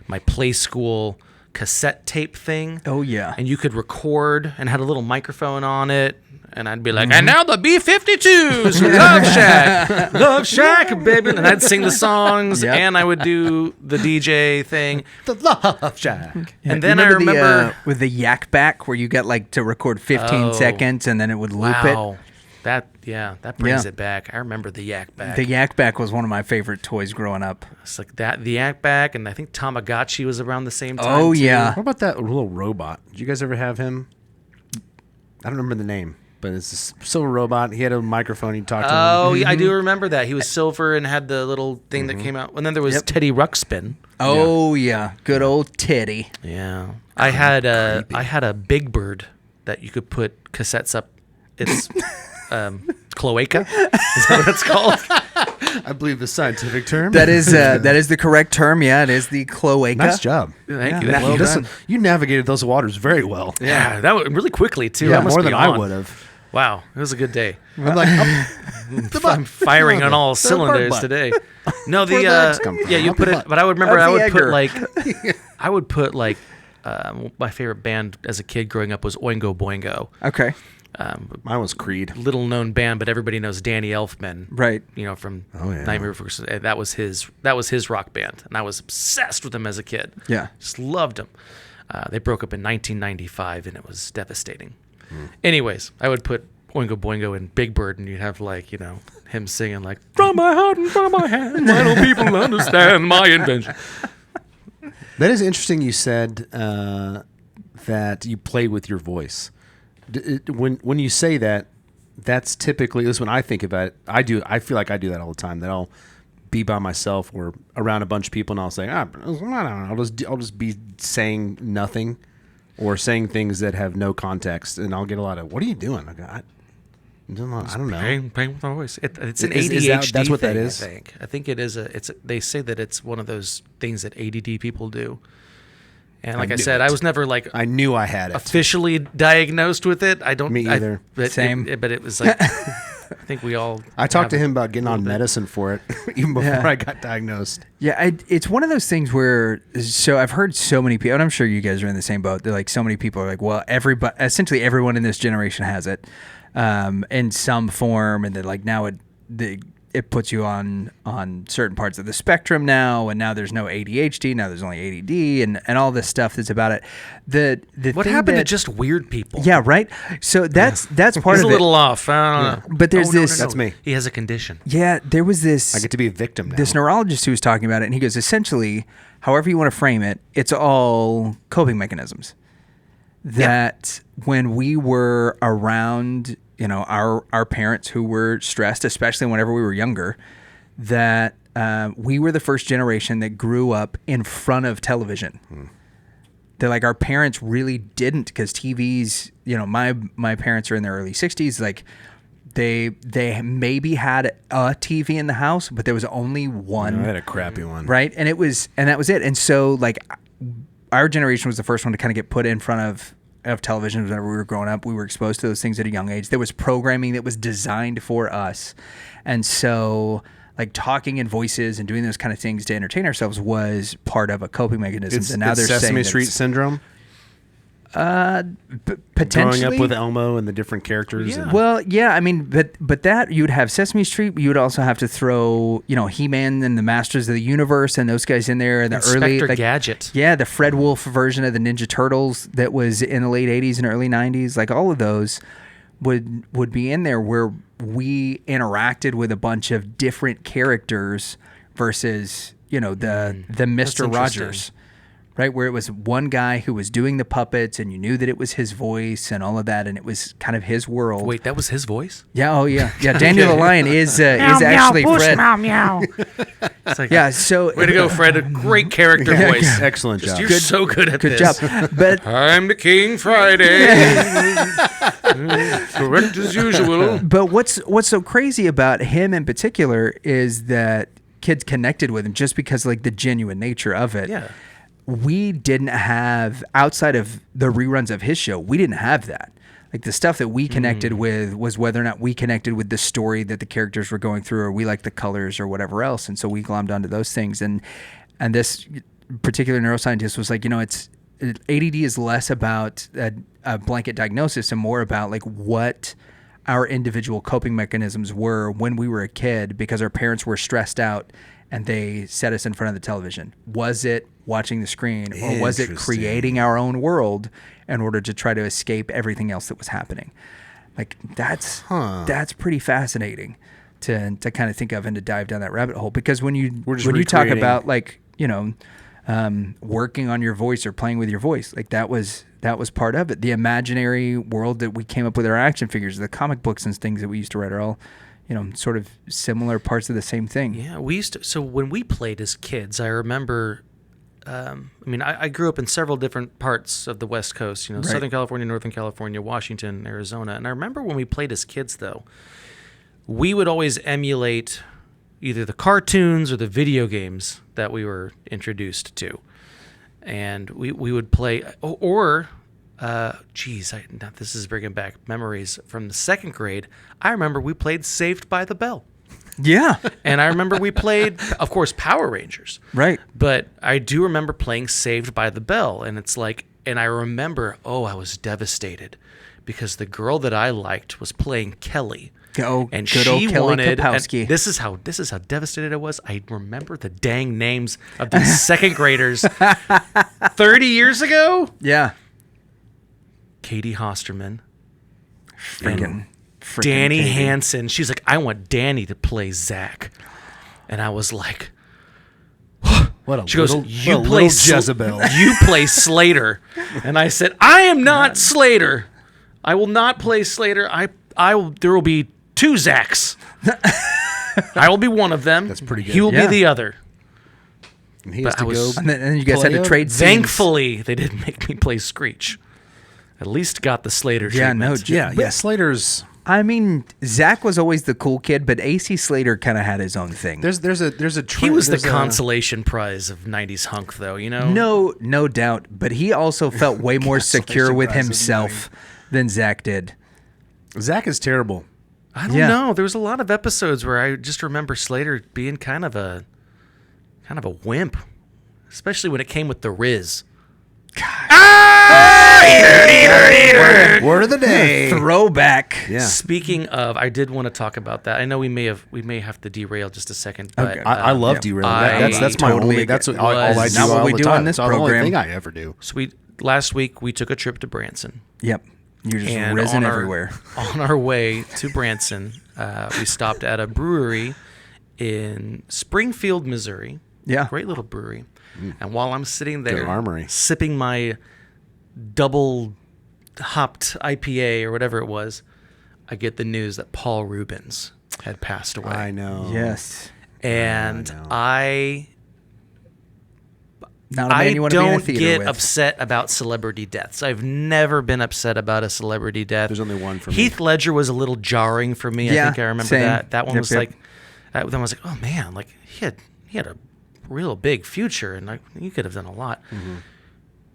my play school cassette tape thing. Oh, yeah. And you could record and had a little microphone on it. And I'd be like, and now the B-52s, Love Shack, baby. And I'd sing the songs, and I would do the DJ thing. The Love Shack. And then I remember... with the yak back where you got like to record 15 seconds and then it would loop it. That brings it back. I remember the Yak Bak. The Yak Bak was one of my favorite toys growing up. It's like that, the Yak Bak, and I think Tamagotchi was around the same time. Oh, too. yeah. What about that little robot? Did you guys ever have him? I don't remember the name, but it's this silver robot. He had a microphone. He'd talk to him. Oh, yeah, I do remember that. He was silver and had the little thing that came out. And then there was Teddy Ruxpin. Oh, yeah. Good old Teddy. Yeah. I had a Big Bird that you could put cassettes up. It's cloaca. Is that what it's called? I believe the scientific term. That is the correct term. Yeah, it is the cloaca. Nice job. Thank you. Yeah. Well done. You navigated those waters very well. Yeah, that was really quickly too. Yeah, I must more be than I on. would have. Wow, it was a good day. I'm like, I'm firing on all cylinders butt. today. No, Where'd the eggs come from? yeah, you Up put the it. butt. But I would remember That's I would put like my favorite band as a kid growing up was Oingo Boingo. Okay. mine was Creed. Little known band, but everybody knows Danny Elfman. Right. You know, from Oh, yeah. Nightmare Before Christmas. That was his rock band, and I was obsessed with him as a kid. Yeah. Just loved him. They broke up in 1995, and it was devastating. Anyways, I would put Oingo Boingo and Big Bird, and you'd have him singing like "From my heart and from my hand, why don't people understand my invention?" That is interesting. You said that you play with your voice. When you say that, that's typically, at least when I think about it, I feel like I do that all the time. That I'll be by myself or around a bunch of people, and I'll say, I don't know, I'll just be saying nothing or saying things that have no context, and I'll get a lot of, "What are you doing?" I don't know. Playing with my voice. It's an Is ADHD that's what thing, that is? I think it is they say that it's one of those things that ADD people do. And like I knew said, it. I was never I knew I had it. officially diagnosed with it. I don't. Me either. Same. But it was like I think we all. I talked to have him about getting on medicine for it even before Yeah. I got diagnosed. Yeah, it's one of those things where, so I've heard so many people, and I'm sure you guys are in the same boat. They're like, so many people are like, well, essentially everyone in this generation has it in some form, and then like now it puts you on certain parts of the spectrum now, and now there's no ADHD, now there's only ADD, and all this stuff that's about it. What happened to just weird people? Yeah, right. So that's part He's of a it. little off. I don't know. But there's this. That's me. He has a condition. Yeah, there was this. I get to be a victim now. This neurologist who was talking about it, and he goes, essentially, however you want to frame it, it's all coping mechanisms. That when we were around, our parents who were stressed, especially whenever we were younger, that we were the first generation that grew up in front of television. That like our parents really didn't, because TVs, my parents are in their early 60s, like they maybe had a TV in the house, but there was only one. I had a crappy one. Right. And that was it. And so like our generation was the first one to kind of get put in front of television. Whenever we were growing up, we were exposed to those things at a young age. There was programming that was designed for us. And so like talking in voices and doing those kind of things to entertain ourselves was part of a coping mechanism. And now they're Sesame saying Street syndrome. potentially Growing up with Elmo and the different characters. Yeah. And, Well, yeah, I mean, but that you'd have Sesame Street, but you would also have to throw, He-Man and the Masters of the Universe and those guys in there, and the early Inspector Gadget. Yeah, the Fred Wolf version of the Ninja Turtles that was in the late 80s and early 90s, like all of those would be in there, where we interacted with a bunch of different characters versus, the Mr. Rogers. Right, where it was one guy who was doing the puppets, and you knew that it was his voice and all of that, and it was kind of his world. Wait, that was his voice? Yeah, oh yeah, yeah. Daniel the Lion is actually Fred. It's like, Yeah, so way to go, Fred. A great character voice. excellent job. You're so good at good this. job. But I'm the King Friday. Correct as usual. but what's so crazy about him in particular is that kids connected with him just because like the genuine nature of it. Yeah. We didn't have, outside of the reruns of his show, we didn't have that. Like the stuff that we connected with was whether or not we connected with the story that the characters were going through, or we liked the colors or whatever else. And so we glommed onto those things. And this particular neuroscientist was like, it's ADD is less about a blanket diagnosis and more about like what our individual coping mechanisms were when we were a kid, because our parents were stressed out and they set us in front of the television. Was it watching the screen, or was it creating our own world in order to try to escape everything else that was happening? Like that's pretty fascinating to kind of think of and to dive down that rabbit hole. Because when you talk about like, you know, working on your voice or playing with your voice, like that was part of it. The imaginary world that we came up with our action figures, the comic books and things that we used to write are all, you know, sort of similar parts of the same thing. Yeah, we used to. So when we played as kids, I remember. I grew up in several different parts of the West Coast. You know, Southern California, Northern California, Washington, Arizona. And I remember when we played as kids, though, we would always emulate either the cartoons or the video games that we were introduced to, and we would play now this is bringing back memories from the second grade. I remember we played Saved by the Bell. Yeah. And I remember we played, of course, Power Rangers. Right. But I do remember playing Saved by the Bell. And it's like, and I remember, I was devastated because the girl that I liked was playing Kelly. Oh, and good old she Kelly wanted, Kapowski. and this is how devastated I was. I remember the dang names of these second graders 30 years ago. Yeah. Katie Hosterman. Freaking Danny Katie. Hansen. She's like, I want Danny to play Zach. And I was like, she goes, you play Jezebel. You play Slater. And I said, I am not Slater. I will not play Slater. There will be 2 Zachs. I will be one of them. That's pretty good. He will be the other. And he has to go. And then you guys had to trade scenes. Thankfully, they didn't make me play Screech. At least got the Slater treatment. Slater's. I mean, Zach was always the cool kid, but AC Slater kind of had his own thing. There's a He was the consolation prize of 90s hunk, though, you know? No doubt. But he also felt way more secure with himself than Zach did. Zach is terrible. I don't know. There was a lot of episodes where I just remember Slater being kind of a wimp, especially when it came with the Riz. Word of the day. Throwback. Yeah. Speaking of, I did want to talk about that. I know we may have to derail just a second, but Okay. I love derailing. That's my totally only. That's all I do. not what all we the do time. on this It's the only program. thing I ever do. So last week we took a trip to Branson. Yep. You're just And risen everywhere. On our way to Branson, we stopped at a brewery in Springfield, Missouri. Yeah. Great little brewery. And while I'm sitting there Good armory. sipping my double hopped IPA or whatever it was, I get the news that Paul Rubens had passed away. I know. Yes. And Not a man you want to be in a don't theater get with. upset about celebrity deaths. I've never been upset about a celebrity death. There's only one for me. Heath Ledger was a little jarring for me. Yeah, I think I remember same. that. That one Yep, was yep. like, that one was like, oh man, like he had a real big future, and like you could have done a lot. Mm-hmm.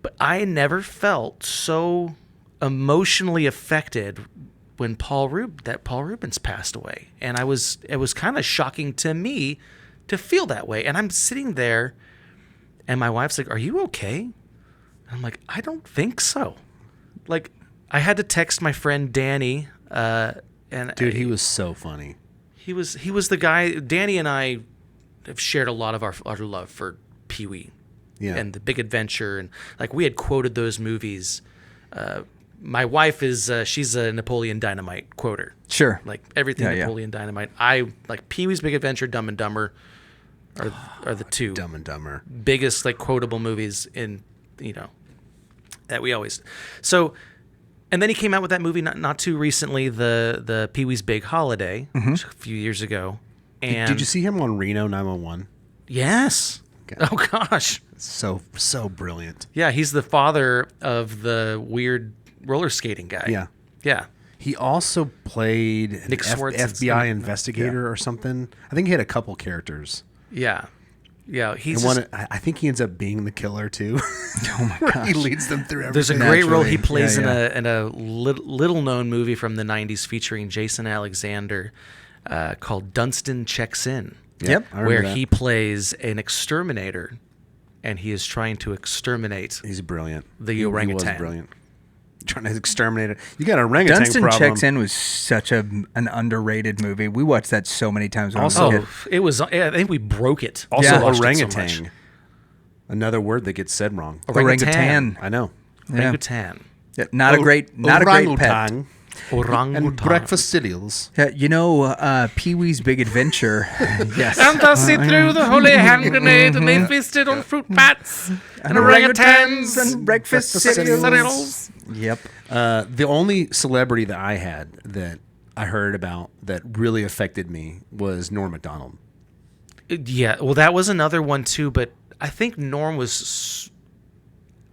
But I never felt so emotionally affected when Paul Rubens passed away, and it was kind of shocking to me to feel that way. And I'm sitting there, and my wife's like, "Are you okay?" And I'm like, "I don't think so." Like, I had to text my friend Danny, and Dude, he was so funny. He was the guy. Danny and I have shared a lot of our love for Pee-wee. Yeah. And The Big Adventure, and like we had quoted those movies. My wife she's a Napoleon Dynamite quoter. Sure. Like everything Napoleon Dynamite. I like Pee-wee's Big Adventure, Dumb and Dumber are the two Dumb and Dumber. biggest like quotable movies in that we always. So, and then he came out with that movie not too recently, the Pee-wee's Big Holiday, which a few years ago. And Did you see him on Reno 911? Yes. God. Oh gosh. So brilliant. Yeah, he's the father of the weird roller skating guy. Yeah. Yeah. He also played an Nick Swartz FBI investigator or something. I think he had a couple characters. Yeah. Yeah. And I think he ends up being the killer too. Oh my gosh. He leads them through everything. There's a great role he Naturally. plays Yeah, in a little known movie from the 90s featuring Jason Alexander called Dunstan Checks In. Yep. I remember Where that. he plays an exterminator and he is trying to exterminate He's brilliant. the He orangutan. was brilliant. Trying to exterminate it. You got an orangutan Dunstan problem. Checks In was such an underrated movie. We watched that so many times when I was a Oh, kid. it was. I think we broke it. Also, Yeah. Watched it so orangutan. much. Another word that gets said wrong. Orangutan. I know. Yeah. Orangutan. Yeah, not a great pet. Orangutan. Orangutan. And breakfast cereals. Pee-wee's Big Adventure. Yes. And Dusty threw the holy hand grenade, and they feasted on fruit bats and orangutans and breakfast cereals. Yep. The only celebrity that I had that I heard about that really affected me was Norm Macdonald. Yeah, well, that was another one too, but I think Norm was...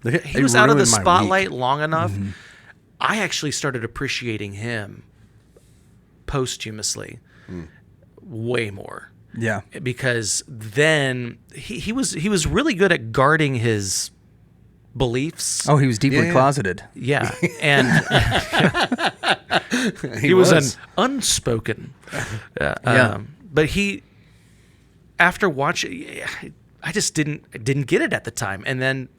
He It was out of the ruined my spotlight week. long enough. I actually started appreciating him posthumously way more. Yeah. Because then he was really good at guarding his beliefs. Oh, he was deeply Yeah. closeted. Yeah, and he was an unspoken. But he, after watching, I just didn't get it at the time, and then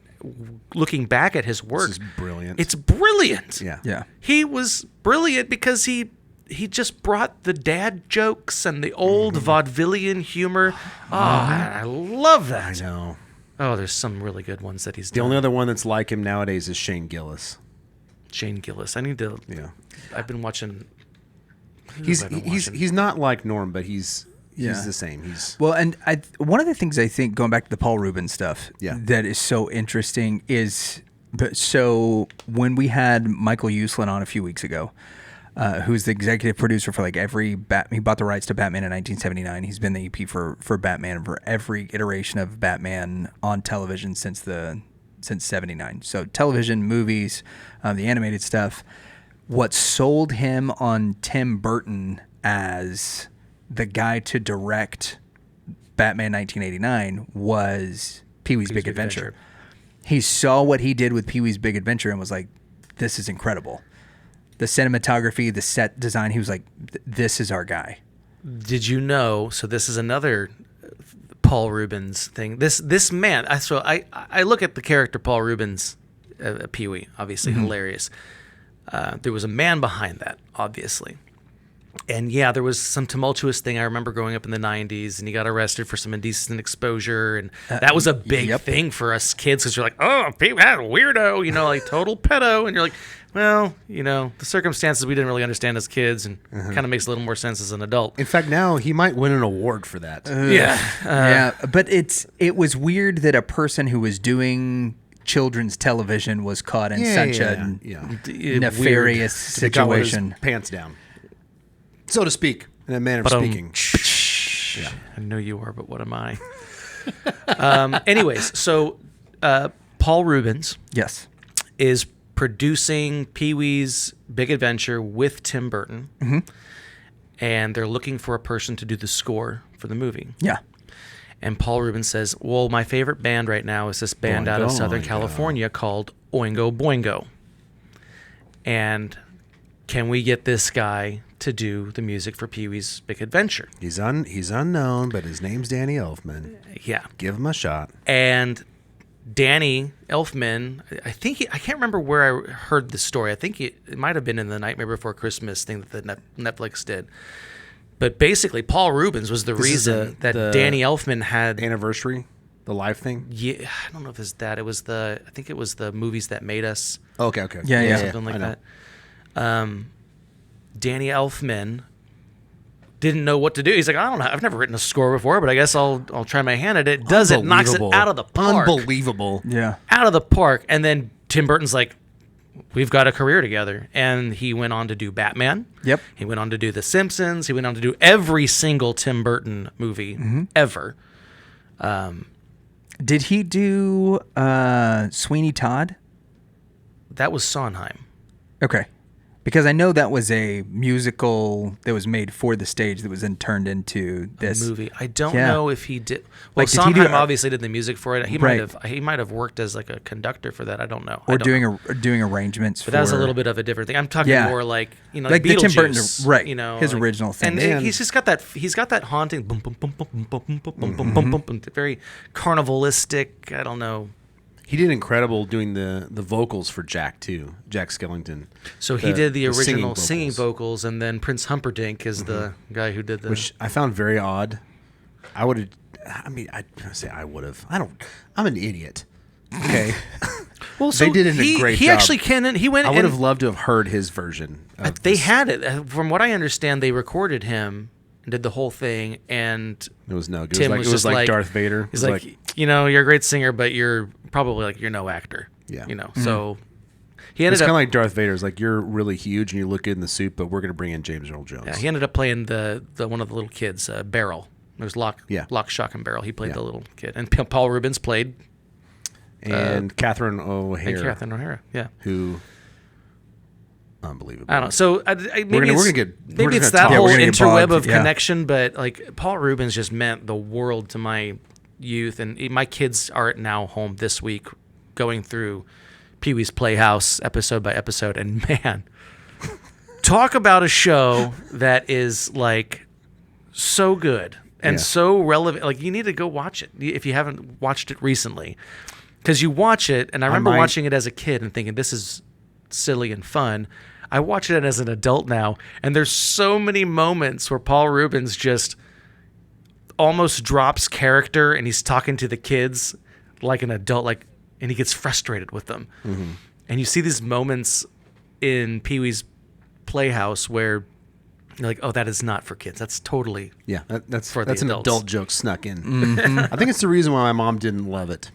looking back at his work, This is brilliant. it's brilliant. Yeah. Yeah. He was brilliant because he just brought the dad jokes and the old vaudevillian humor. Oh, I love that. I know. Oh, there's some really good ones that he's The done. only other one that's like him nowadays is Shane Gillis. Shane Gillis. I need to. Yeah. I've been watching. He's not like Norm, but he's Yeah. the same. He's Well, and one of the things I think, going back to the Paul Rubens stuff, Yeah. that is so interesting is, so when we had Michael Uslan on a few weeks ago, who's the executive producer for like every he bought the rights to Batman in 1979. He's been the EP for Batman for every iteration of Batman on television since 79. So television, movies, the animated stuff. What sold him on Tim Burton as the guy to direct Batman 1989 was Pee-wee's Big Adventure. He saw what he did with Pee-wee's Big Adventure and was like, this is incredible. The cinematography, the set design, he was like, this is our guy. Did you know? So this is another Paul Rubens thing. This man. I look at the character Paul Rubens, Pee-wee, obviously hilarious. There was a man behind that, obviously. And yeah, there was some tumultuous thing. I remember growing up in the 90s, and he got arrested for some indecent exposure, and that was a big thing for us kids, because you're like, oh, Pee-wee, that weirdo, like total pedo, and you're like, well, the circumstances we didn't really understand as kids, and kind of makes a little more sense as an adult. in fact now he might win an award for that. Yeah, but it was weird that a person who was doing children's television was caught in such a nefarious He got with his situation. pants down, so to speak, in a manner of But speaking. I know you are, but what am I? Anyways, so Paul Rubens Yes. is producing Pee-wee's Big Adventure with Tim Burton, and they're looking for a person to do the score for the movie. Yeah. And Paul Rubens says, well, my favorite band right now is this band out of Boingo, Southern Oingo. California called Oingo Boingo. And can we get this guy to do the music for Pee-wee's Big Adventure? He's unknown, but his name's Danny Elfman. Yeah. Give him a shot. And Danny Elfman, I can't remember where I heard the story. I think it might have been in the Nightmare Before Christmas thing that the Netflix did. But basically, Paul Rubens was the This is reason that the Danny Elfman had... Anniversary, the live thing. Yeah, I don't know if it's that. I think it was the Movies That Made Us. Okay. Yeah. Something like I know. that. Danny Elfman didn't know what to do. He's like, I don't know. I've never written a score before, but I guess I'll try my hand at it. Does it, knocks it Unbelievable. out of the park. Unbelievable. Yeah. Out of the park. And then Tim Burton's like, we've got a career together. And he went on to do Batman. Yep. He went on to do The Simpsons. He went on to do every single Tim Burton movie ever. Did he do Sweeney Todd? That was Sondheim. Okay. Because I know that was a musical that was made for the stage that was then turned into this Movie. I don't Yeah. know if he did. Well, Like, did he do Sondheim a- obviously did the music for it. He Right. might have worked as like a conductor for that. I don't know. or I don't doing know. doing arrangements But that was a for- little bit of a different thing. I'm talking Yeah. more like Like the Tim Burton- Beetlejuice, right, his like- original thing. And Man. he's just got that. He's got that haunting, boom, boom, boom, boom, boom, boom, boom, boom, boom, boom, boom, very carnivalistic. I don't know. He did incredible doing the vocals for Jack too. Jack Skellington. So he did the singing original singing vocals, and then Prince Humperdinck is the guy who did the. which I found very odd. I would have. I mean, I say I would have. I'm an idiot. Okay. Well, so they did a great job. He actually can. He went. I would and have loved to have heard his version. Of they this. had it. From what I understand, they recorded him and did the whole thing, and It was no good. Tim It was was just like Darth Vader. He's It like, was you're a great singer, but you're probably like you're no actor. Yeah. So he ended it's up kind of like Darth Vader. It's like you're really huge and you look good in the suit, but we're going to bring in James Earl Jones. Yeah, he ended up playing the one of the little kids, Barrel. It was Lock, Shock, and Barrel. He played the little kid, and Paul Rubens played, and Catherine O'Hara. and Catherine O'Hara. Yeah, who unbelievable. I don't know. So maybe we're it's, gonna get maybe it's gonna that talk. whole we're gonna get interweb bogged, of connection, but like Paul Rubens just meant the world to my youth, and my kids are now home this week, going through Pee-wee's Playhouse episode by episode, and man, talk about a show that is like so good and so relevant. Like you need to go watch it if you haven't watched it recently, because you watch it, and I remember watching it as a kid and thinking this is silly and fun. I watch it as an adult now, and there's so many moments where Paul Rubens just almost drops character, and he's talking to the kids like an adult, and he gets frustrated with them. Mm-hmm. And you see these moments in Pee-wee's Playhouse where you're like, oh, that is not for kids. That's totally that's for the an adults. adult joke snuck in. Mm-hmm. I think it's the reason why my mom didn't love it.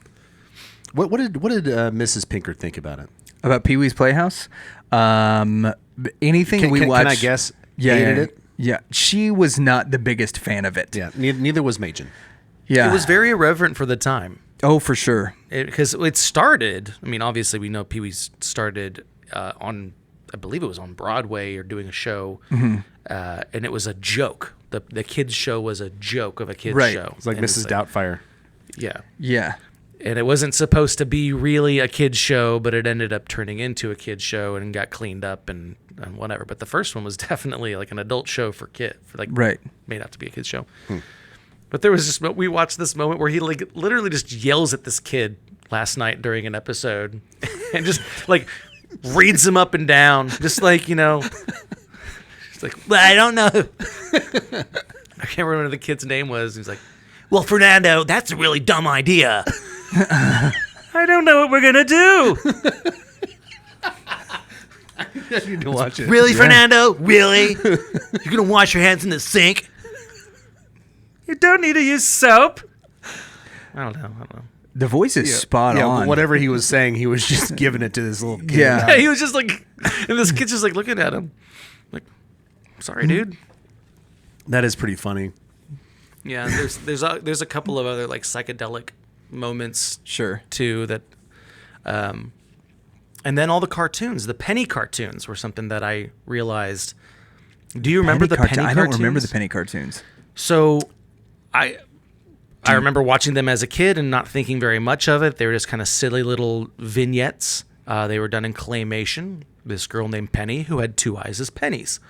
What did Mrs. Pinker think about it? About Pee-wee's Playhouse? Anything we watched. Can I guess? Yeah, hated it? Yeah, she was not the biggest fan of it. Yeah, neither was Machen. Yeah, It was very irreverent for the time. Oh, for sure. Because it started, I mean, obviously we know Pee-wee's started on, I believe it was on Broadway or doing a show, and it was a joke. The kids' show was a joke of a kids' show. It's like And Mrs. Doubtfire. Yeah. Yeah. And it wasn't supposed to be really a kids' show, but it ended up turning into a kids' show and got cleaned up and whatever. But the first one was definitely like an adult show for kids, made out to be a kids' show. But there was just, we watched this moment where he like literally just yells at this kid last night during an episode and just like reads him up and down, just like, just like, well, I don't know. I can't remember what the kid's name was. He's like, well, Fernando, that's a really dumb idea. I don't know what we're going to do. I need to watch it. Really, Fernando? Really? You're going to wash your hands in the sink? You don't need to use soap. I don't know. The voice is spot on. Whatever he was saying, he was just giving it to this little kid. Yeah. He was just like, and this kid's just like looking at him. Like, sorry, dude. That is pretty funny. Yeah, there's a couple of other like psychedelic moments Sure. too that and then all the cartoons, the penny cartoons were something that I realized. Do you remember the penny cartoons? I don't remember the penny cartoons. So I remember watching them as a kid and not thinking very much of it. They were just kind of silly little vignettes. They were done in claymation. This girl named Penny who had two eyes as pennies.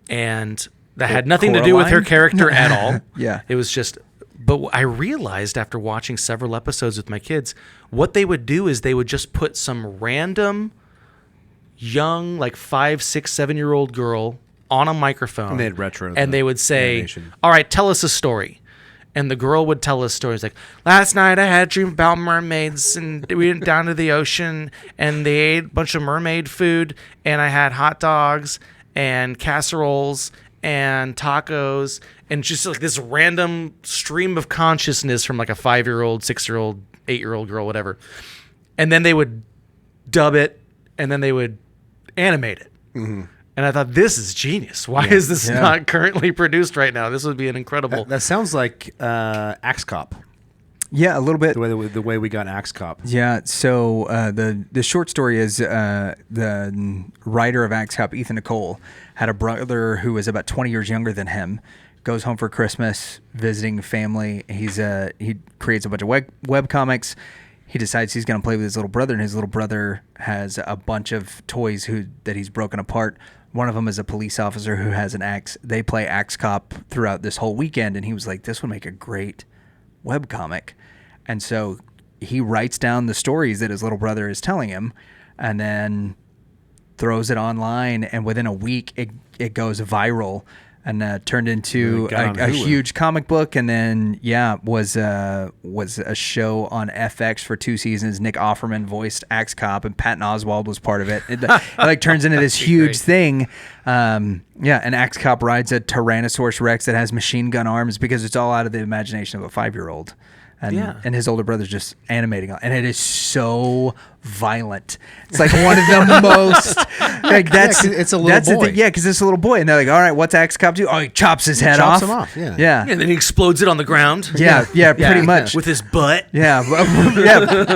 And that had nothing to do with her character at all. Yeah. It was just, but I realized after watching several episodes with my kids, what they would do is they would just put some random young, like 5, 6, 7-year-old girl on a microphone. And they had retro. And they would say, animation. all right, tell us a story. And the girl would tell us stories like, last night I had a dream about mermaids and we went down to the ocean and they ate a bunch of mermaid food and I had hot dogs and casseroles and tacos and just like this random stream of consciousness from like a 5-year-old, 6-year-old, 8-year-old girl, whatever. And then they would dub it and then they would animate it. Mm-hmm. And I thought, this is genius. Why is this not currently produced right now? This would be an incredible. That sounds like Axe Cop. Yeah, a little bit. The way we got Axe Cop. Yeah, so the short story is the writer of Axe Cop, Ethan Nicole, had a brother who was about 20 years younger than him, goes home for Christmas, visiting family. He creates a bunch of web comics. He decides he's going to play with his little brother, and his little brother has a bunch of toys that he's broken apart. One of them is a police officer who has an axe. They play Axe Cop throughout this whole weekend, and he was like, this would make a great webcomic. And so he writes down the stories that his little brother is telling him and then throws it online. And within a week, it goes viral. and turned into Got on a Hulu. huge comic book, and then was a show on FX for 2 seasons. Nick Offerman voiced Axe Cop, and Patton Oswalt was part of it. It like turns into this huge thing. And Axe Cop rides a Tyrannosaurus Rex that has machine gun arms because it's all out of the imagination of a 5-year-old. And his older brother's just animating it. And it is so violent. It's like one of the most like that's it's a little that's boy. The thing. Yeah, because it's a little boy, and they're like, all right, what's Axe Cop do? Oh, he chops his head chops off. him off, yeah. Yeah. And then he explodes it on the ground. Yeah, pretty much. With his butt. Yeah,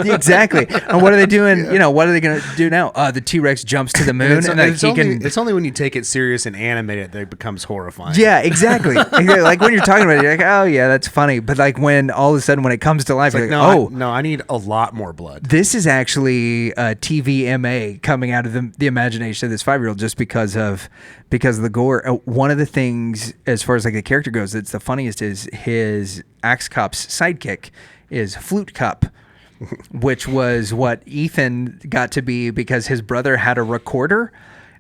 exactly. And what are they doing? What are they going to do now? The T-Rex jumps to the moon, and like it's only when you take it serious and animate it that it becomes horrifying. Yeah, exactly. Like when you're talking about it, you're like, oh yeah, that's funny. But like when all of a sudden when it comes to life, It's you're like, like, no, I need a lot more blood. this is actually a TVMA coming out of the imagination of this 5-year-old just because of the gore. One of the things, as far as like the character goes, that's the funniest is his Axe Cop's sidekick is Flute Cop, which was what Ethan got to be because his brother had a recorder.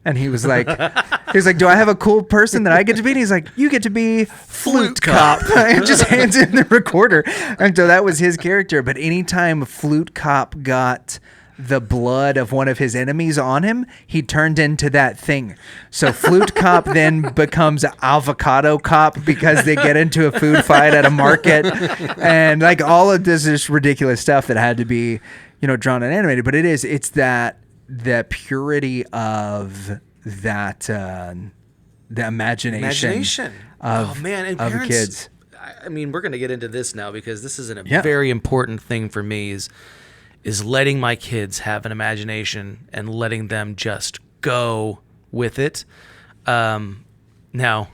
And he was like, do I have a cool person that I get to be? And he's like, you get to be Flute Cop. And just hands him the recorder. And so that was his character. But anytime Flute Cop got the blood of one of his enemies on him, he turned into that thing. So Flute Cop then becomes Avocado Cop because they get into a food fight at a market. And like all of this is ridiculous stuff that had to be, drawn and animated. But it's that purity of that the imagination of and of parents, kids. I mean, we're going to get into this now because this is a very important thing for me is letting my kids have an imagination and letting them just go with it. Now,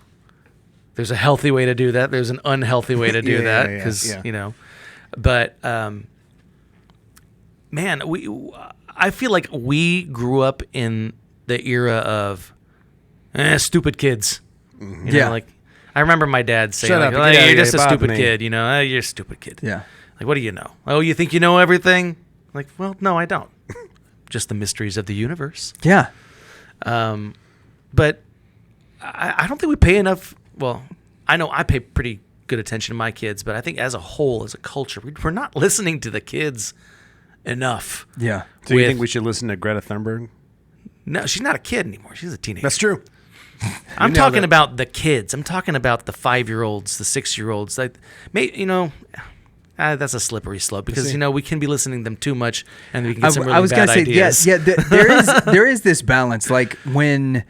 there's a healthy way to do that. There's an unhealthy way to do that because But man, I feel like we grew up in the era of stupid kids. You know, like I remember my dad saying, Shut up, like, get out "You're of just here, a bother stupid me." kid." You're a stupid kid. Yeah. Like, what do you know? Oh, you think you know everything? Like, well, no, I don't. Just the mysteries of the universe. Yeah. But I don't think we pay enough. Well, I know I pay pretty good attention to my kids, but I think as a whole, as a culture, we're not listening to the kids enough. Yeah. So you think we should listen to Greta Thunberg? No, she's not a kid anymore. She's a teenager. That's true. I'm talking about the kids. I'm talking about the 5-year-olds, the 6-year-olds. Like, that's a slippery slope because we can be listening to them too much, and we can get some really bad ideas. There is this balance. Like when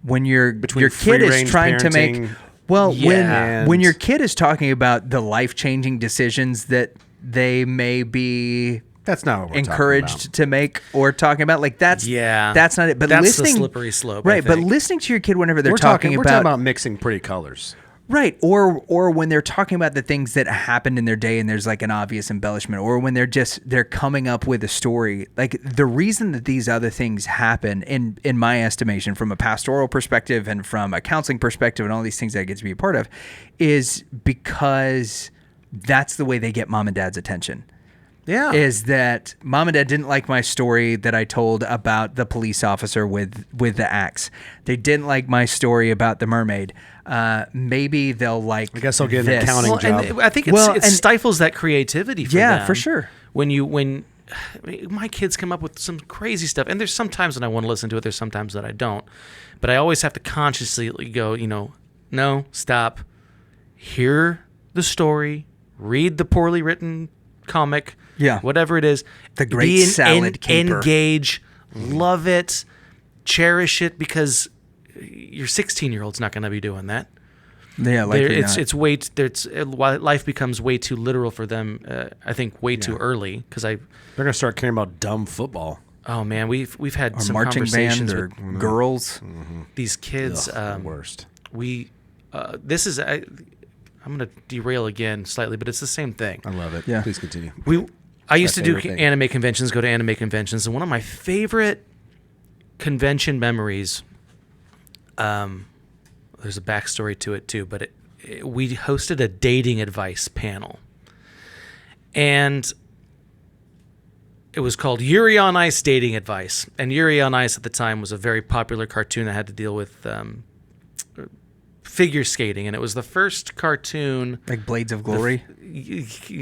your kid is trying to make when your kid is talking about the life-changing decisions that they may be. That's not what we're encouraged to make or talking about. Like that's not it. But that's listening, the slippery slope, right? But listening to your kid whenever they're we're talking about mixing pretty colors, right? Or when they're talking about the things that happened in their day and there's like an obvious embellishment, or when they're coming up with a story. Like the reason that these other things happen, in my estimation, from a pastoral perspective and from a counseling perspective, and all these things that I get to be a part of, is because that's the way they get mom and dad's attention. Yeah. Is that mom and dad didn't like my story that I told about the police officer with the axe. They didn't like my story about the mermaid. Maybe they'll like. I guess I'll get this. an accounting job. And I think it stifles that creativity for them. Yeah, for sure. When my kids come up with some crazy stuff, and there's sometimes when I want to listen to it, there's sometimes that I don't. But I always have to consciously go, no, stop. Hear the story, read the poorly written comic. Yeah. Whatever it is. The great salad keeper. Engage, love it, cherish it, because your 16-year-old's not going to be doing that. Yeah, life becomes way too literal for them. I think way too early because they're gonna start caring about dumb football. Oh man, we've had some marching conversations band or with girls. These kids. The worst. This is. I'm going to derail again slightly, but it's the same thing. I love it. Yeah. Please continue. I used to do favorite thing. anime conventions, go to anime conventions, and one of my favorite convention memories, there's a backstory to it too, but we hosted a dating advice panel. And it was called Yuri on Ice Dating Advice. And Yuri on Ice at the time was a very popular cartoon that had to deal with figure skating, and it was the first cartoon. Like Blades of Glory?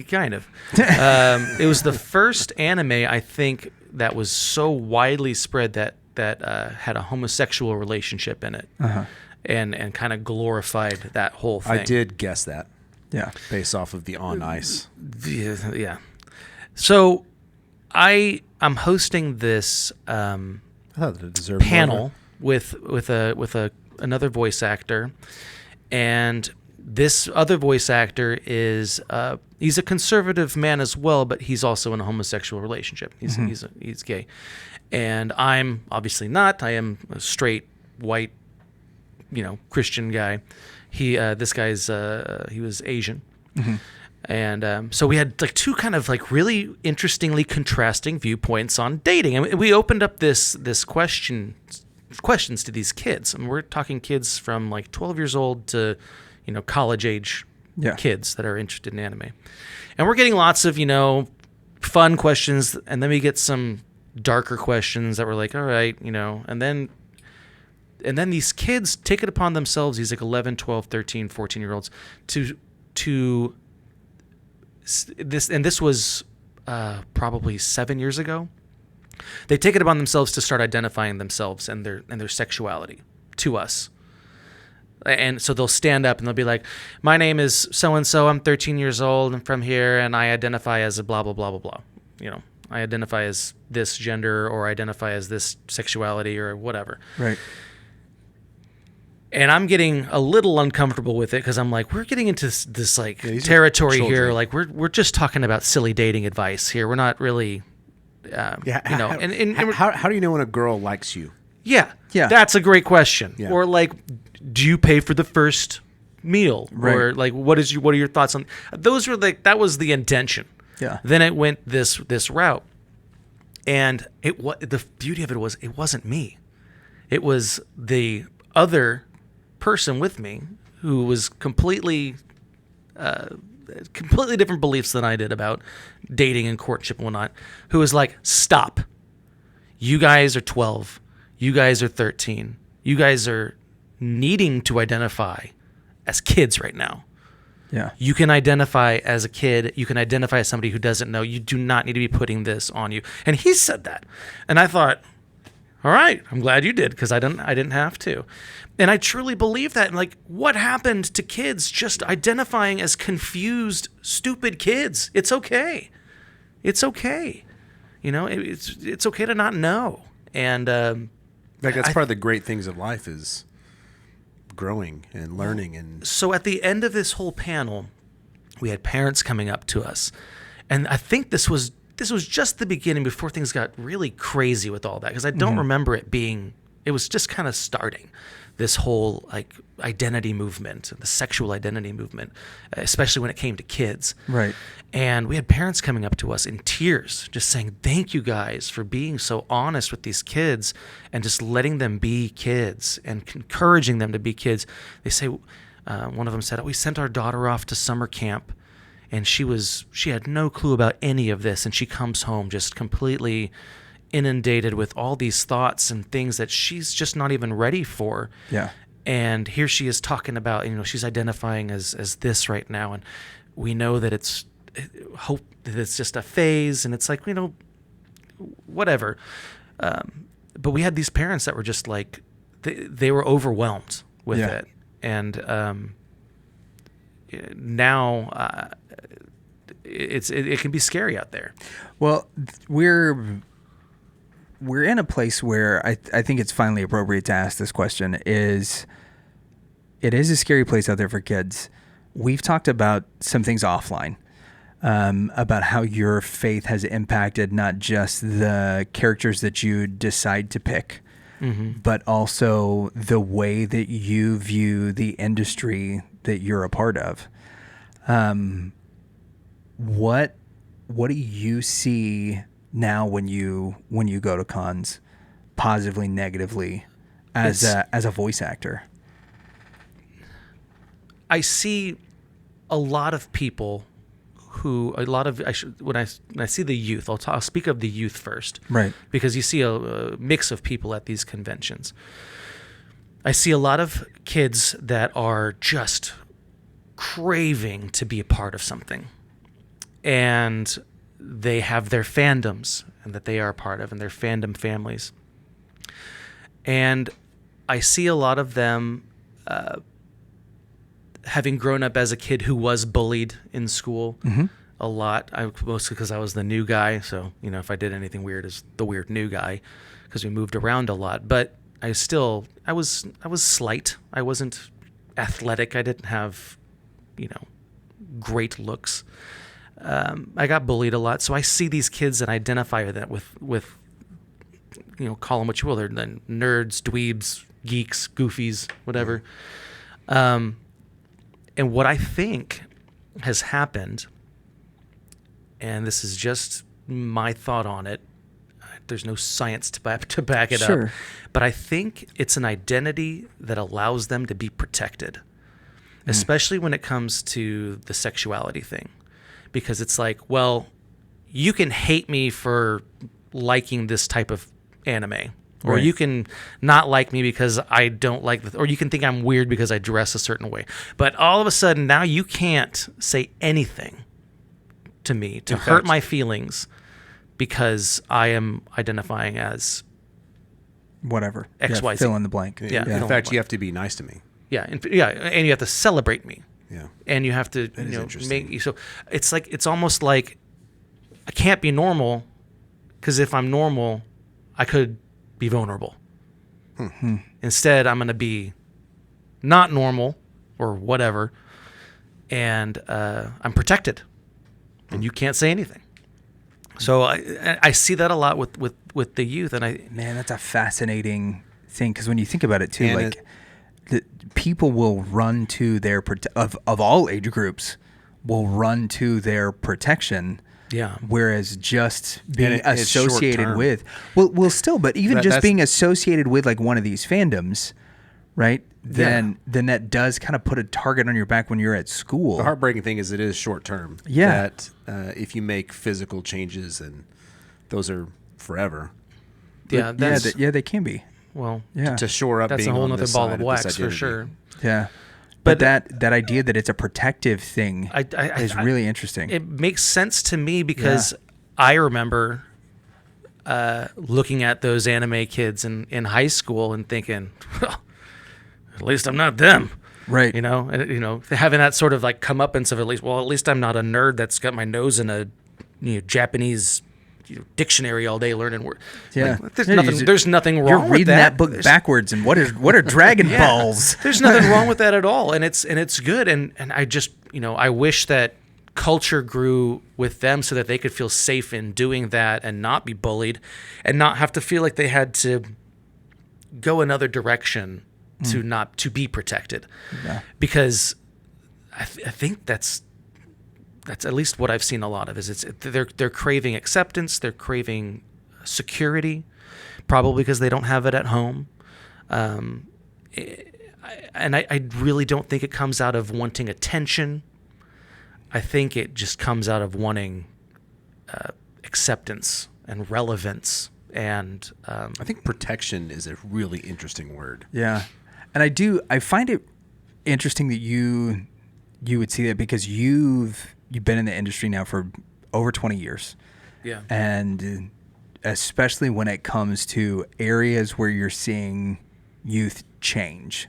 Kind of. It was the first anime, I think, that was so widely spread that had a homosexual relationship in it, and kind of glorified that whole thing. I did guess that. Yeah. Based off of the On Ice. Yeah. So I'm hosting this I thought it deserved panel with another voice actor, and this other voice actor is he's a conservative man as well, but he's also in a homosexual relationship. He's gay, and I'm obviously not. I am a straight white, Christian guy. This guy's he was Asian. And so we had like two kind of like really interestingly contrasting viewpoints on dating, and we opened up this questions to these kids, and we're talking kids from like 12 years old to college age kids that are interested in anime, and we're getting lots of fun questions, and then we get some darker questions that were like, all right, and then these kids take it upon themselves, these like 11, 12, 13, 14-year-olds to this, and this was probably 7 years ago. They take it upon themselves to start identifying themselves and their sexuality to us. And so they'll stand up and they'll be like, my name is so-and-so, I'm 13 years old, I'm from here, and I identify as a blah, blah, blah, blah, blah. I identify as this gender, or identify as this sexuality, or whatever. Right. And I'm getting a little uncomfortable with it because I'm like, we're getting into this like territory here. Like we're just talking about silly dating advice here. We're not really, How do you know when a girl likes you? Yeah. Yeah. That's a great question. Yeah. Or like, do you pay for the first meal? Right. Or like, what are your thoughts on those? That was the intention. Yeah. Then it went this route, and the beauty of it was it wasn't me. It was the other person with me who was completely different beliefs than I did about dating and courtship and whatnot, who was like, stop. You guys are 12. You guys are 13. You guys are needing to identify as kids right now. Yeah. You can identify as a kid. You can identify as somebody who doesn't know. You do not need to be putting this on you. And he said that. And I thought, all right, I'm glad you did, because I didn't have to. And I truly believe that. And like, what happened to kids just identifying as confused, stupid kids? It's okay. It's okay. It's okay to not know. And That's part of the great things of life, is growing and learning. And so at the end of this whole panel, we had parents coming up to us, and I think this was just the beginning before things got really crazy with all that, because I don't remember it being. It was just kind of starting this whole like identity movement, the sexual identity movement, especially when it came to kids. Right. And we had parents coming up to us in tears, just saying, thank you guys for being so honest with these kids and just letting them be kids and encouraging them to be kids. They say, one of them said, we sent our daughter off to summer camp, and she had no clue about any of this, and she comes home just completely inundated with all these thoughts and things that she's just not even ready for. Yeah. And here she is talking about, she's identifying as this right now, and we know that it's just a phase, and it's like, whatever. But we had these parents that were just like, they were overwhelmed with it. And now it can be scary out there. Well, we're in a place where I think it's finally appropriate to ask this question. It is a scary place out there for kids. We've talked about some things offline, about how your faith has impacted not just the characters that you decide to pick, but also the way that you view the industry that you're a part of. What do you see now when you go to cons, positively, negatively, as a voice actor? I see a lot of people when I see the youth, I'll speak of the youth first, right? Because you see a mix of people at these conventions. I see a lot of kids that are just craving to be a part of something, and they have their fandoms and that they are a part of, and their fandom families. And I see a lot of them having grown up as a kid who was bullied in school a lot. Mostly because I was the new guy. So, if I did anything weird, as the weird new guy, because we moved around a lot. But I was slight. I wasn't athletic. I didn't have, great looks. I got bullied a lot. So I see these kids and identify with that with call them what you will. They're nerds, dweebs, geeks, goofies, whatever. And what I think has happened, and this is just my thought on it, there's no science to back it up, but I think it's an identity that allows them to be protected, especially when it comes to the sexuality thing. Because it's like, well, you can hate me for liking this type of anime. Or you can not like me because I don't like or you can think I'm weird because I dress a certain way. But all of a sudden, now you can't say anything to me to hurt my feelings because I am identifying as whatever. XYZ. Fill in the blank. Yeah. In fact, you have to be nice to me. Yeah, and you have to celebrate me. Yeah. And you have to make so it's almost like I can't be normal because if I'm normal, I could be vulnerable. Instead, I'm going to be not normal or whatever, and I'm protected, and you can't say anything. So I see that a lot with the youth, and man, that's a fascinating thing because when you think about it too, and the people will run to their of all age groups will run to their protection. Yeah. Whereas just being associated with, well, still, but even just being associated with like one of these fandoms, right? Then that does kind of put a target on your back when you're at school. The heartbreaking thing is it is short term. Yeah. That if you make physical changes, and those are forever. Yeah. They can be. Well, to shore up. That's being a whole on other this ball side of of wax this for identity. sure. Yeah. But that idea that it's a protective thing is really interesting. It makes sense to me because I remember looking at those anime kids in high school and thinking, well, at least I'm not them. Right. Having that sort of like comeuppance of at least I'm not a nerd that's got my nose in a Japanese dictionary all day learning words. Yeah. Like, there's nothing wrong with that. You're reading that book backwards, and what are Dragon Balls? There's nothing wrong with that at all, and it's good. And I just I wish that culture grew with them so that they could feel safe in doing that and not be bullied, and not have to feel like they had to go another direction to be protected. Yeah. Because I think that's at least what I've seen a lot of is they're craving acceptance, they're craving security, probably because they don't have it at home. And I really don't think it comes out of wanting attention. I think it just comes out of wanting acceptance and relevance. And I think protection is a really interesting word. Yeah. And I find it interesting that you would see that because you've been in the industry now for over 20 years. Yeah. And especially when it comes to areas where you're seeing youth change.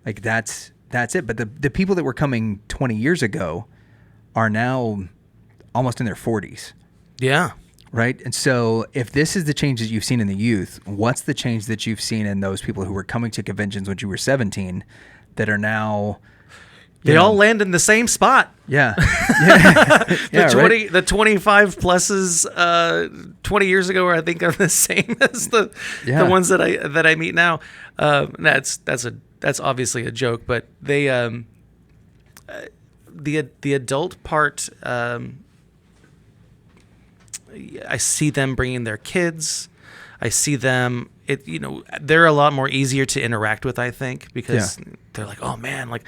Like that's it. But the people that were coming 20 years ago are now almost in their 40s. Yeah. Right? And so if this is the change that you've seen in the youth, what's the change that you've seen in those people who were coming to conventions when you were 17 that are now... They all land in the same spot. Yeah. The 25 pluses 20 years ago, I think, are the same as the ones that I meet now. That's obviously a joke, but they the adult part. I see them bringing their kids. I see them. They're a lot more easier to interact with, I think, because they're like, oh man, like.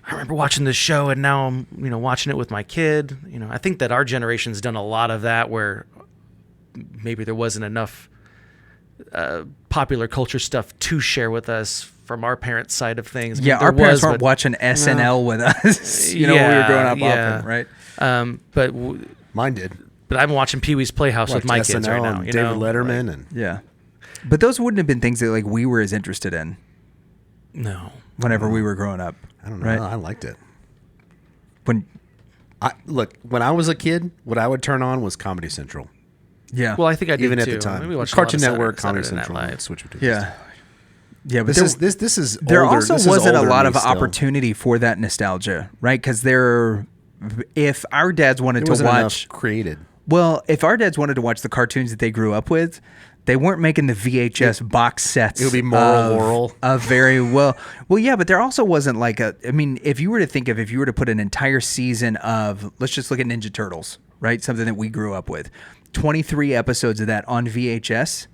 I remember watching this show and now I'm, watching it with my kid. I think that our generation's done a lot of that where maybe there wasn't enough popular culture stuff to share with us from our parents' side of things. Yeah, our parents weren't watching SNL with us. When we were growing up, often, right? Mine did. But I'm watching Pee Wee's Playhouse with my kids right now. And David Letterman and yeah. But those wouldn't have been things that like we were as interested in. No. Whenever we were growing up. I don't know. Right? I liked it. When I was a kid, what I would turn on was Comedy Central. Yeah. Well, I think I did Even too. at the time. We watched Cartoon a lot of Network, Comedy Saturday Night Central. Live. Switch between those Yeah. Yeah, but this is there older. also This is wasn't a older lot me of still. opportunity for that nostalgia, right? Because if our dads wanted There to wasn't watch enough created. Well, if our dads wanted to watch the cartoons that they grew up with, they weren't making the VHS box sets. It would be Laurel. Of very well. Well, yeah, but there also wasn't like if you were to put an entire season of, let's just look at Ninja Turtles, right? Something that we grew up with. 23 episodes of that on VHS,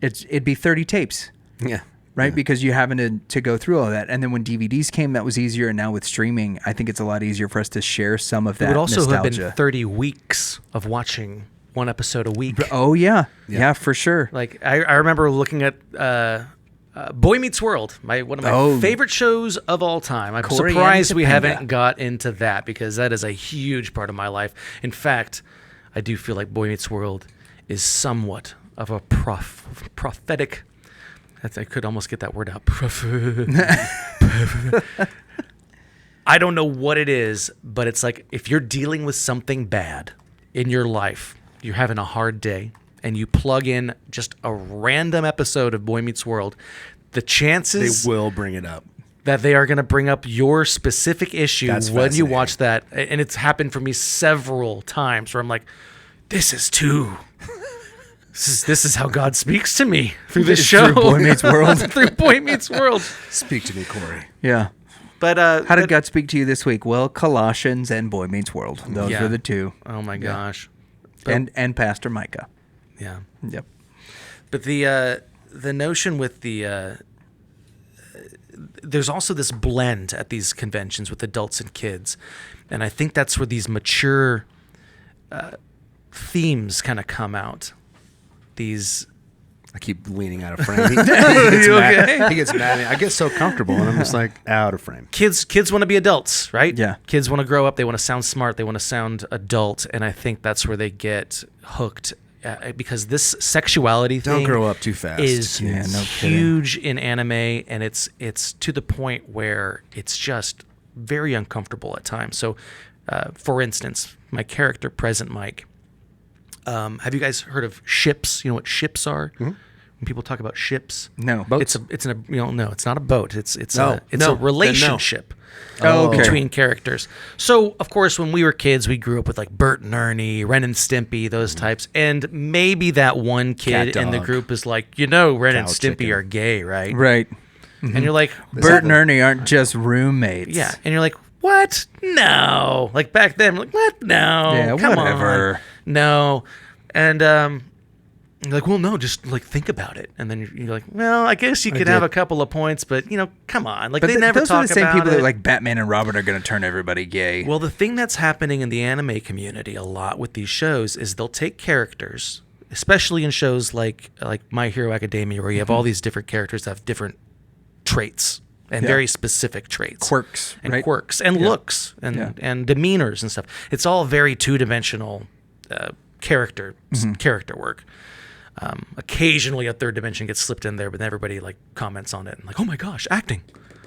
it'd be 30 tapes. Yeah. Right? Yeah. Because you having to go through all that. And then when DVDs came, that was easier. And now with streaming, I think it's a lot easier for us to share some of that It would also nostalgia. have been 30 weeks of watching one episode a week. Oh, yeah. Yeah, for sure. Like, I remember looking at Boy Meets World, one of my favorite shows of all time. I'm Corey surprised and we Topanga. haven't got into that because that is a huge part of my life. In fact, I do feel like Boy Meets World is somewhat of a prophetic... I could almost get that word out. I don't know what it is, but it's like if you're dealing with something bad in your life, you're having a hard day, and you plug in just a random episode of Boy Meets World, the chances They will bring it up. that they are going to bring up your specific issue That's when you fascinating. watch that, and it's happened for me several times where I'm like, this is too... This is how God speaks to me through this show. Through Boy Meets World. Through Boy Meets World. Speak to me, Corey. Yeah. But How did God speak to you this week? Well, Colossians and Boy Meets World. Those Yeah. were the two. Oh my gosh. And Pastor Micah. Yeah. Yep. But the notion with there's also this blend at these conventions with adults and kids, and I think that's where these mature themes kind of come out. I keep leaning out of frame. He gets mad at me. I get so comfortable, and I'm just like out of frame. Kids want to be adults, right? Yeah. Kids want to grow up. They want to sound smart. They want to sound adult, and I think that's where they get hooked. Because this sexuality Don't thing grow up too fast. is Yeah, no kidding. huge in anime, and it's to the point where it's just very uncomfortable at times. So, for instance, my character, Present Mike. Have you guys heard of ships? You know what ships are? Mm-hmm. When people talk about ships, No. it's not a boat. It's No. a relationship Oh, okay. between characters. So of course, when we were kids, we grew up with like Bert and Ernie, Ren and Stimpy, those types, and maybe that one kid Cat in the dog. group is like, Ren and Cow Stimpy chicken. are gay, right? Right. And you're like, Bert and Ernie aren't just roommates. yeah, and you're like, what? No. Like back then, we're like, what? No. Yeah, Come whatever. on. No. And you're like, well, no, just like think about it. And then you're like, well, I guess you could have a couple of points, but come on. Like But they never those talk are the same about people it. that like Batman and Robin are going to turn everybody gay. Well, the thing that's happening in the anime community a lot with these shows is they'll take characters, especially in shows like My Hero Academia, where you have all these different characters that have different traits and very specific traits, Quirks, and right? quirks and looks and demeanors and stuff. It's all very two-dimensional character work. Occasionally a third dimension gets slipped in there, but then everybody like comments on it and like, oh my gosh, acting.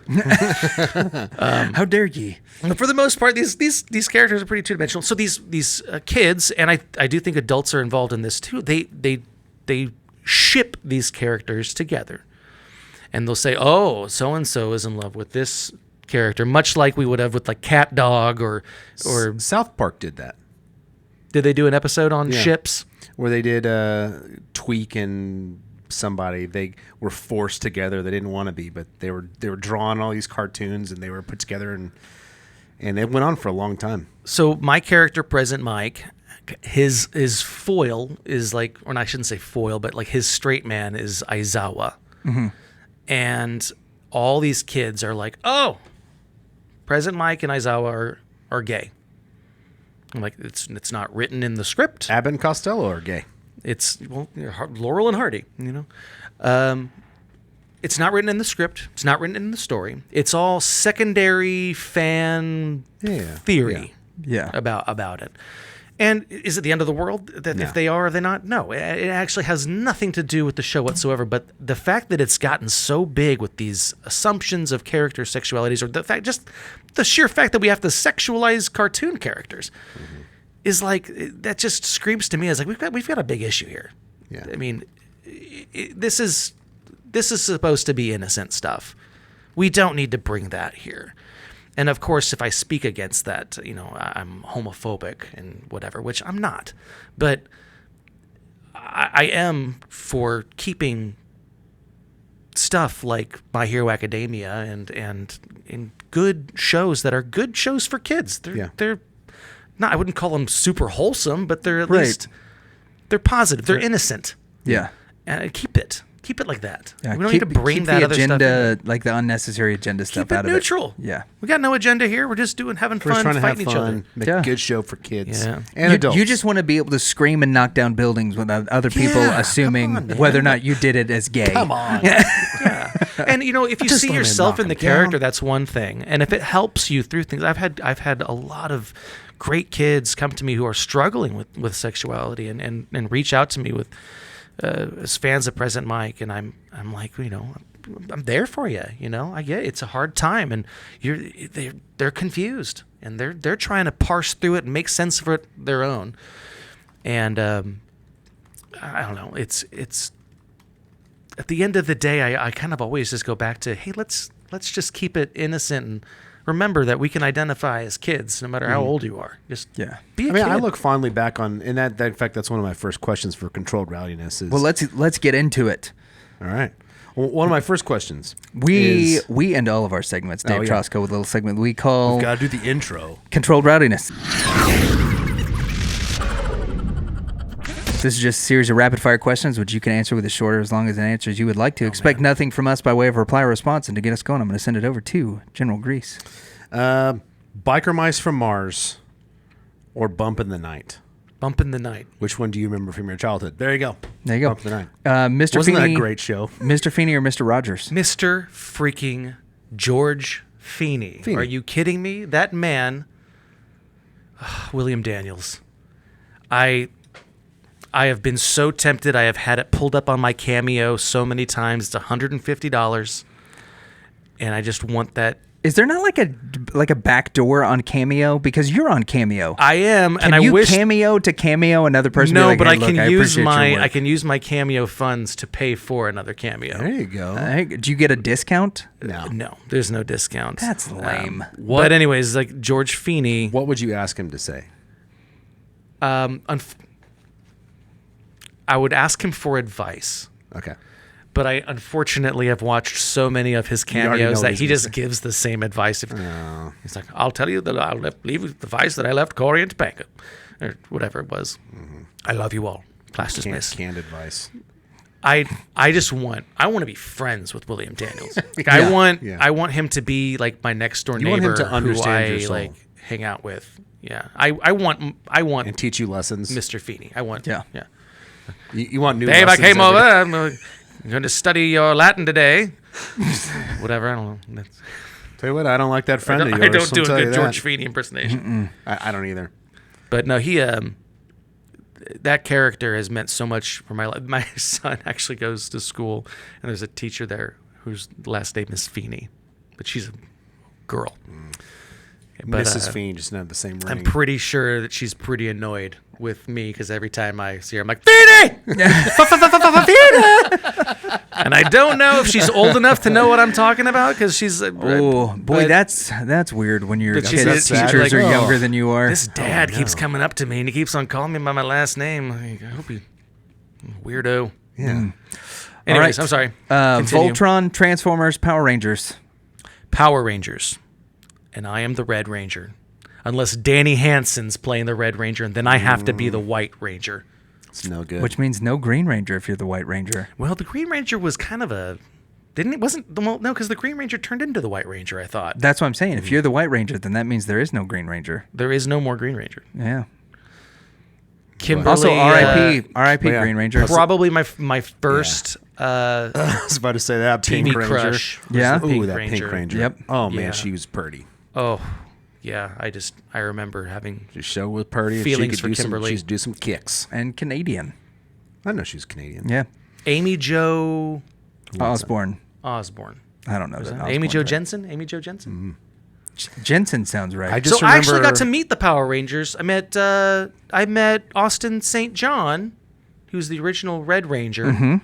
How dare ye? For the most part, these characters are pretty two-dimensional. So these kids, and I do think adults are involved in this too. They ship these characters together, and they'll say, "Oh, so and so is in love with this character," much like we would have with like Cat Dog or South Park did that, did they do an episode on ships? where they did Tweak and somebody. They were forced together. They didn't want to be, but they were drawing all these cartoons, and they were put together, and it went on for a long time. So my character, Present Mike, his foil is like, or I shouldn't say foil, but like his straight man is Aizawa. Mm-hmm. And all these kids are like, oh, Present Mike and Aizawa are gay. I'm like, it's not written in the script. Abbott and Costello are gay. It's Laurel and Hardy, It's not written in the script. It's not written in the story. It's all secondary fan theory about it. And is it the end of the world that if they are or they're not? No, it actually has nothing to do with the show whatsoever. But the fact that it's gotten so big with these assumptions of character sexualities, or just the sheer fact that we have to sexualize cartoon characters, is like, that just screams to me as like we've got a big issue here. Yeah. I mean, this is supposed to be innocent stuff. We don't need to bring that here. And of course, if I speak against that, I'm homophobic and whatever, which I'm not. But I am for keeping stuff like My Hero Academia and good shows that are good shows for kids. They're not, I wouldn't call them super wholesome, but they're at least, they're positive. They're innocent. Yeah. And keep it like that. Yeah, we don't need to bring that other agenda, stuff in. like the unnecessary agenda stuff out of neutral. it. Yeah. We got no agenda here. We're just having fun, trying to fighting have each fun, other. make a good show for kids and adults. You just want to be able to scream and knock down buildings without other people assuming whether or not you did it as gay. Come on. Yeah. And if you see yourself in the character, that's one thing. And if it helps you through things, I've had a lot of great kids come to me who are struggling with sexuality and reach out to me with as fans of Present Mike, and I'm like, I'm there for you. I get it. It's a hard time, and they're confused, and they're trying to parse through it and make sense of it their own. And I don't know. It's at the end of the day, I kind of always just go back to, hey, let's just keep it innocent and remember that we can identify as kids no matter how old you are. Just be a kid. I look fondly back on, and that in fact, that's one of my first questions for controlled rowdiness. Is, well, let's get into it. All right. Well, one of my first questions. We end all of our segments, Dave Trosko, with a little segment we call. We've got to do the intro. Controlled Rowdiness. This is just a series of rapid-fire questions, which you can answer with as short or as long as an answer as you would like to. Expect nothing from us by way of reply or response, and to get us going, I'm going to send it over to General Grease. Biker Mice from Mars or Bump in the Night? Bump in the Night. Which one do you remember from your childhood? There you go. There you go. Bump in the Night. Mr. Wasn't Feeney, that a great show? Mr. Feeney or Mr. Rogers? Mr. freaking George Feeney. Are you kidding me? That man, William Daniels. I have been so tempted. I have had it pulled up on my Cameo so many times. It's $150, and I just want that. Is there not like a back door on Cameo? Because you're on Cameo. I am, and I wish Cameo to Cameo another person. No, be like, but hey, I can use my Cameo funds to pay for another Cameo. There you go. Do you get a discount? No, there's no discount. That's lame. But anyways, like George Feeney. What would you ask him to say? I would ask him for advice. Okay. But I unfortunately have watched so many of his cameos that he just gives the same advice. He's like, I'll tell you that I'll leave the advice that I left Corey and Topanga, or whatever it was. Mm-hmm. I love you all. Class dismissed. Canned advice. I want to be friends with William Daniels. I want him to be like my next door neighbor want him to understand your who soul. I hang out with. Yeah. I want and teach you lessons. Mr. Feeney. I want You want new Dave, lessons. I came over. I'm going to study your Latin today. Whatever. I don't know. Tell you what, I don't like that friend of yours. I don't do a I'll good George Feeney impersonation. I don't either. But no, he that character has meant so much for my life. My son actually goes to school, and there's a teacher there whose last name is Feeney, but she's a girl. But, Mrs. Feeney just not the same ring. I'm pretty sure that she's pretty annoyed with me because every time I see her, I'm like, Feeney! Feeney! And I don't know if she's old enough to know what I'm talking about because she's. Oh boy, that's weird when your kids' teachers like, are younger than you are. This dad keeps coming up to me and he keeps on calling me by my last name. I hope you weirdo. Yeah. Anyways, right. I'm sorry. Voltron, Transformers, Power Rangers. Power Rangers. And I am the Red Ranger. Unless Danny Hansen's playing the Red Ranger, and then I have to be the White Ranger. It's no good. Which means no Green Ranger if you're the White Ranger. Well, the Green Ranger was kind of a... No, because the Green Ranger turned into the White Ranger, I thought. That's what I'm saying. If you're the White Ranger, then that means there is no Green Ranger. There is no more Green Ranger. Yeah. Kimberly, also, R.I.P. R.I.P. Green Ranger. Probably my first I was about to say that TV Pink Ranger. crush. was Yeah? the Ooh, Pink that Ranger. Pink Ranger. Yep. Oh man, Yeah. she was pretty. Oh, yeah. I remember having The show was pretty. And Feelings she for could do Kimberly. Some, she could do some kicks. And Canadian. I know she's Canadian. Yeah. Amy Jo Osborne. Osborne. I don't know Was that. that Amy Osborne's Jo right. Jensen? Amy Jo Jensen? Jensen sounds right. I just So I actually remember- got to meet the Power Rangers. I met Austin St. John, who was the original Red Ranger,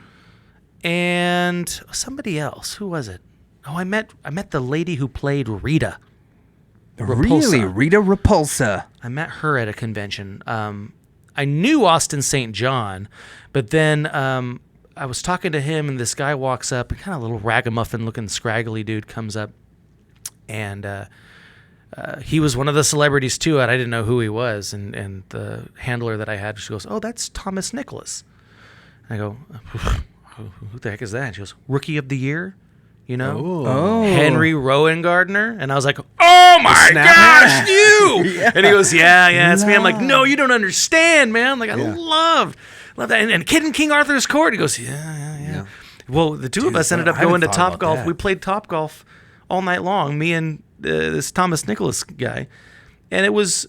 and somebody else. Who was it? Oh, I met the lady who played Rita. Really? Repulsa. Rita Repulsa. I met her at a convention. I knew Austin St. John, but then I was talking to him, and this guy walks up, and kind of a little ragamuffin-looking, scraggly dude comes up, and he was one of the celebrities too, and I didn't know who he was. And the handler that I had, she goes, "Oh, that's Thomas Nicholas." I go, "Who the heck is that?" She goes, "Rookie of the Year." You know, Oh. Henry Rowan Gardner, and I was like, "Oh my gosh, you!" And he goes, "Yeah, it's me." I'm like, "No, you don't understand, man." Like, I love that. And Kid and King Arthur's Court. He goes, "Yeah." Well, the two of us ended up I haven't going to thought Top about Golf. that. We played Top Golf all night long. Me and this Thomas Nicholas guy, and it was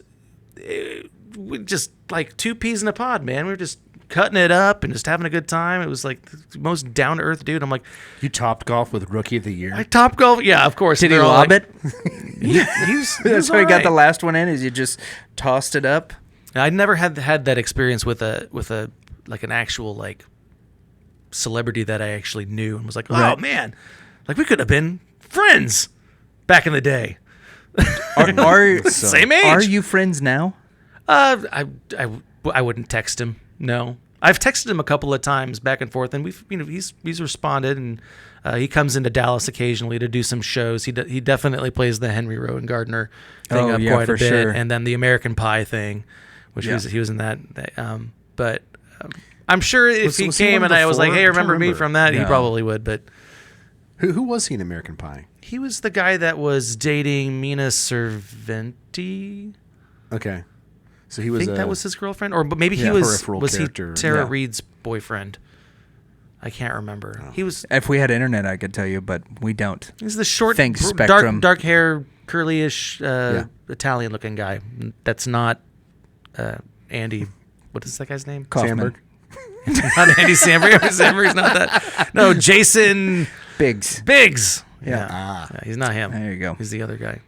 just like two peas in a pod, man. We were just cutting it up and just having a good time. It was like the most down to earth dude. I'm like, You topped golf with Rookie of the Year. I Top Golf, yeah, of course. Did he They're all lob like- it? He's That's how he got the last one in. Is you just tossed it up? I never had that experience with a like an actual like celebrity that I actually knew and was like, oh Right. man, like we could have been friends back in the day. Same age. Are you friends now? I wouldn't text him. No, I've texted him a couple of times back and forth, and he's responded, and he comes into Dallas occasionally to do some shows. He definitely plays the Henry Rowan Gardner thing Oh, up yeah, quite for a bit, sure. and then the American Pie thing, which Yeah. he was in that. But I'm sure if he was he came one and I was like, before? hey, I'm trying to remember me remember. from that? He No. probably would, but. Who was he in American Pie? He was the guy that was dating Mina Cerventi. Okay, so he I was. think that was his girlfriend, or but maybe he Yeah, was peripheral he character. Tara Yeah. Reid's boyfriend. I can't remember. He was If we had internet, I could tell you, but we don't. he's the short, Thanks, Spectrum. dark hair, curly-ish Yeah. Italian-looking guy. That's not Andy. What is that guy's name? Kaufman. Sandberg? Not Andy Samberg. Samberg's not that. No, Jason Biggs. Biggs. Yeah. Yeah, he's not him. There you go. He's the other guy.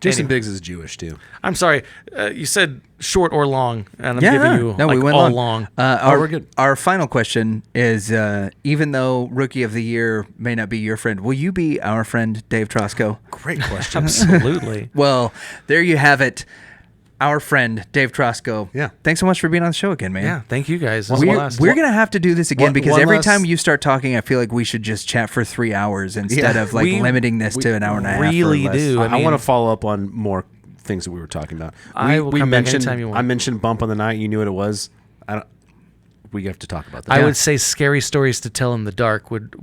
Jason Anyway. Biggs is Jewish too. I'm sorry. You said short or long, and I'm Yeah, giving you no, like we went all long. long. we're good. Our final question is: even though Rookie of the Year may not be your friend, will you be our friend, Dave Trosko? Great question. Absolutely. Well, there you have it. Our friend, Dave Trosko. Yeah. Thanks so much for being on the show again, man. Yeah. Thank you guys. This was a blast. We're going to have to do this again One- because one every last- time you start talking, I feel like we should just chat for 3 hours instead Yeah. of like We limiting this to an hour and a half. or really less. do. I mean- want to follow up on more things that we were talking about. I will come back mentioned, anytime you want. I mentioned Bump on the Night. You knew what it was. We have to talk about that. I would say scary stories to tell in the dark would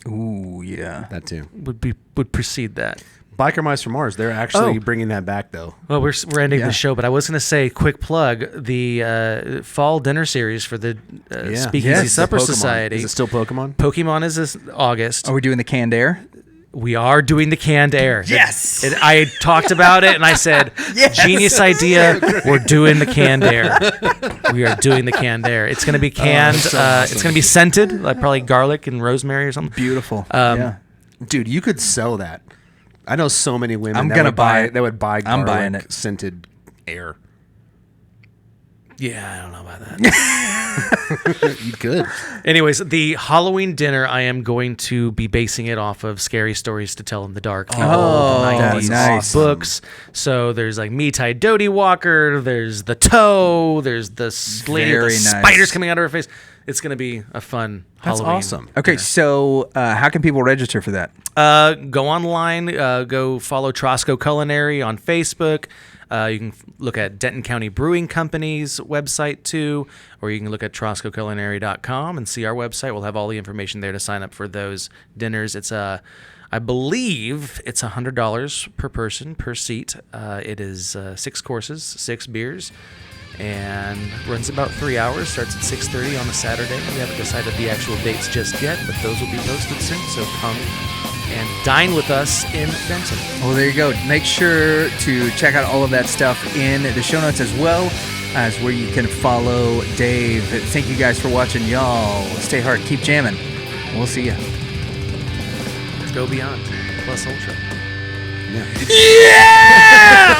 Ooh, yeah. that too. would precede that. Biker Mice from Mars. They're actually Oh. bringing that back though. Well, we're ending Yeah. the show, but I was going to say, quick plug, the fall dinner series for the Speakeasy Yes, Supper Pokemon. Society. Is it still Pokemon? Pokemon is this August. Are we doing the canned air? We are doing the canned air. Yes! I talked about it and I said, genius idea. We're doing the canned air. We are doing the canned air. It's going to be canned. It's going to be scented, like probably garlic and rosemary or something. Beautiful. Um, Dude, you could sell that. I know so many women I'm that gonna would buy it. that would buy I'm garlic buying it. scented air. Yeah, I don't know about that. You could. Anyways, the Halloween dinner, I am going to be basing it off of Scary Stories to Tell in the Dark. The old that's 90s nice. books. So there's like Meatai Doty Walker, there's the toe, there's the lady with Very the nice. spiders coming out of her face. It's going to be a fun That's Halloween. awesome. Okay, so how can people register for that? Go online, go follow Trosko Culinary on Facebook. You can look at Denton County Brewing Company's website too, or you can look at TroskoCulinary.com and see our website. We'll have all the information there to sign up for those dinners. It's I believe it's $100 per person per seat. It is 6 courses, 6 beers, and runs about 3 hours. Starts at 6:30 on a Saturday. We haven't decided the actual dates just yet, but those will be posted soon. So come and dine with us in Benton. Well, there you go. Make sure to check out all of that stuff in the show notes as well as where you can follow Dave. Thank you guys for watching, y'all. Stay hard. Keep jamming. We'll see you. Go Beyond plus Ultra. Yeah!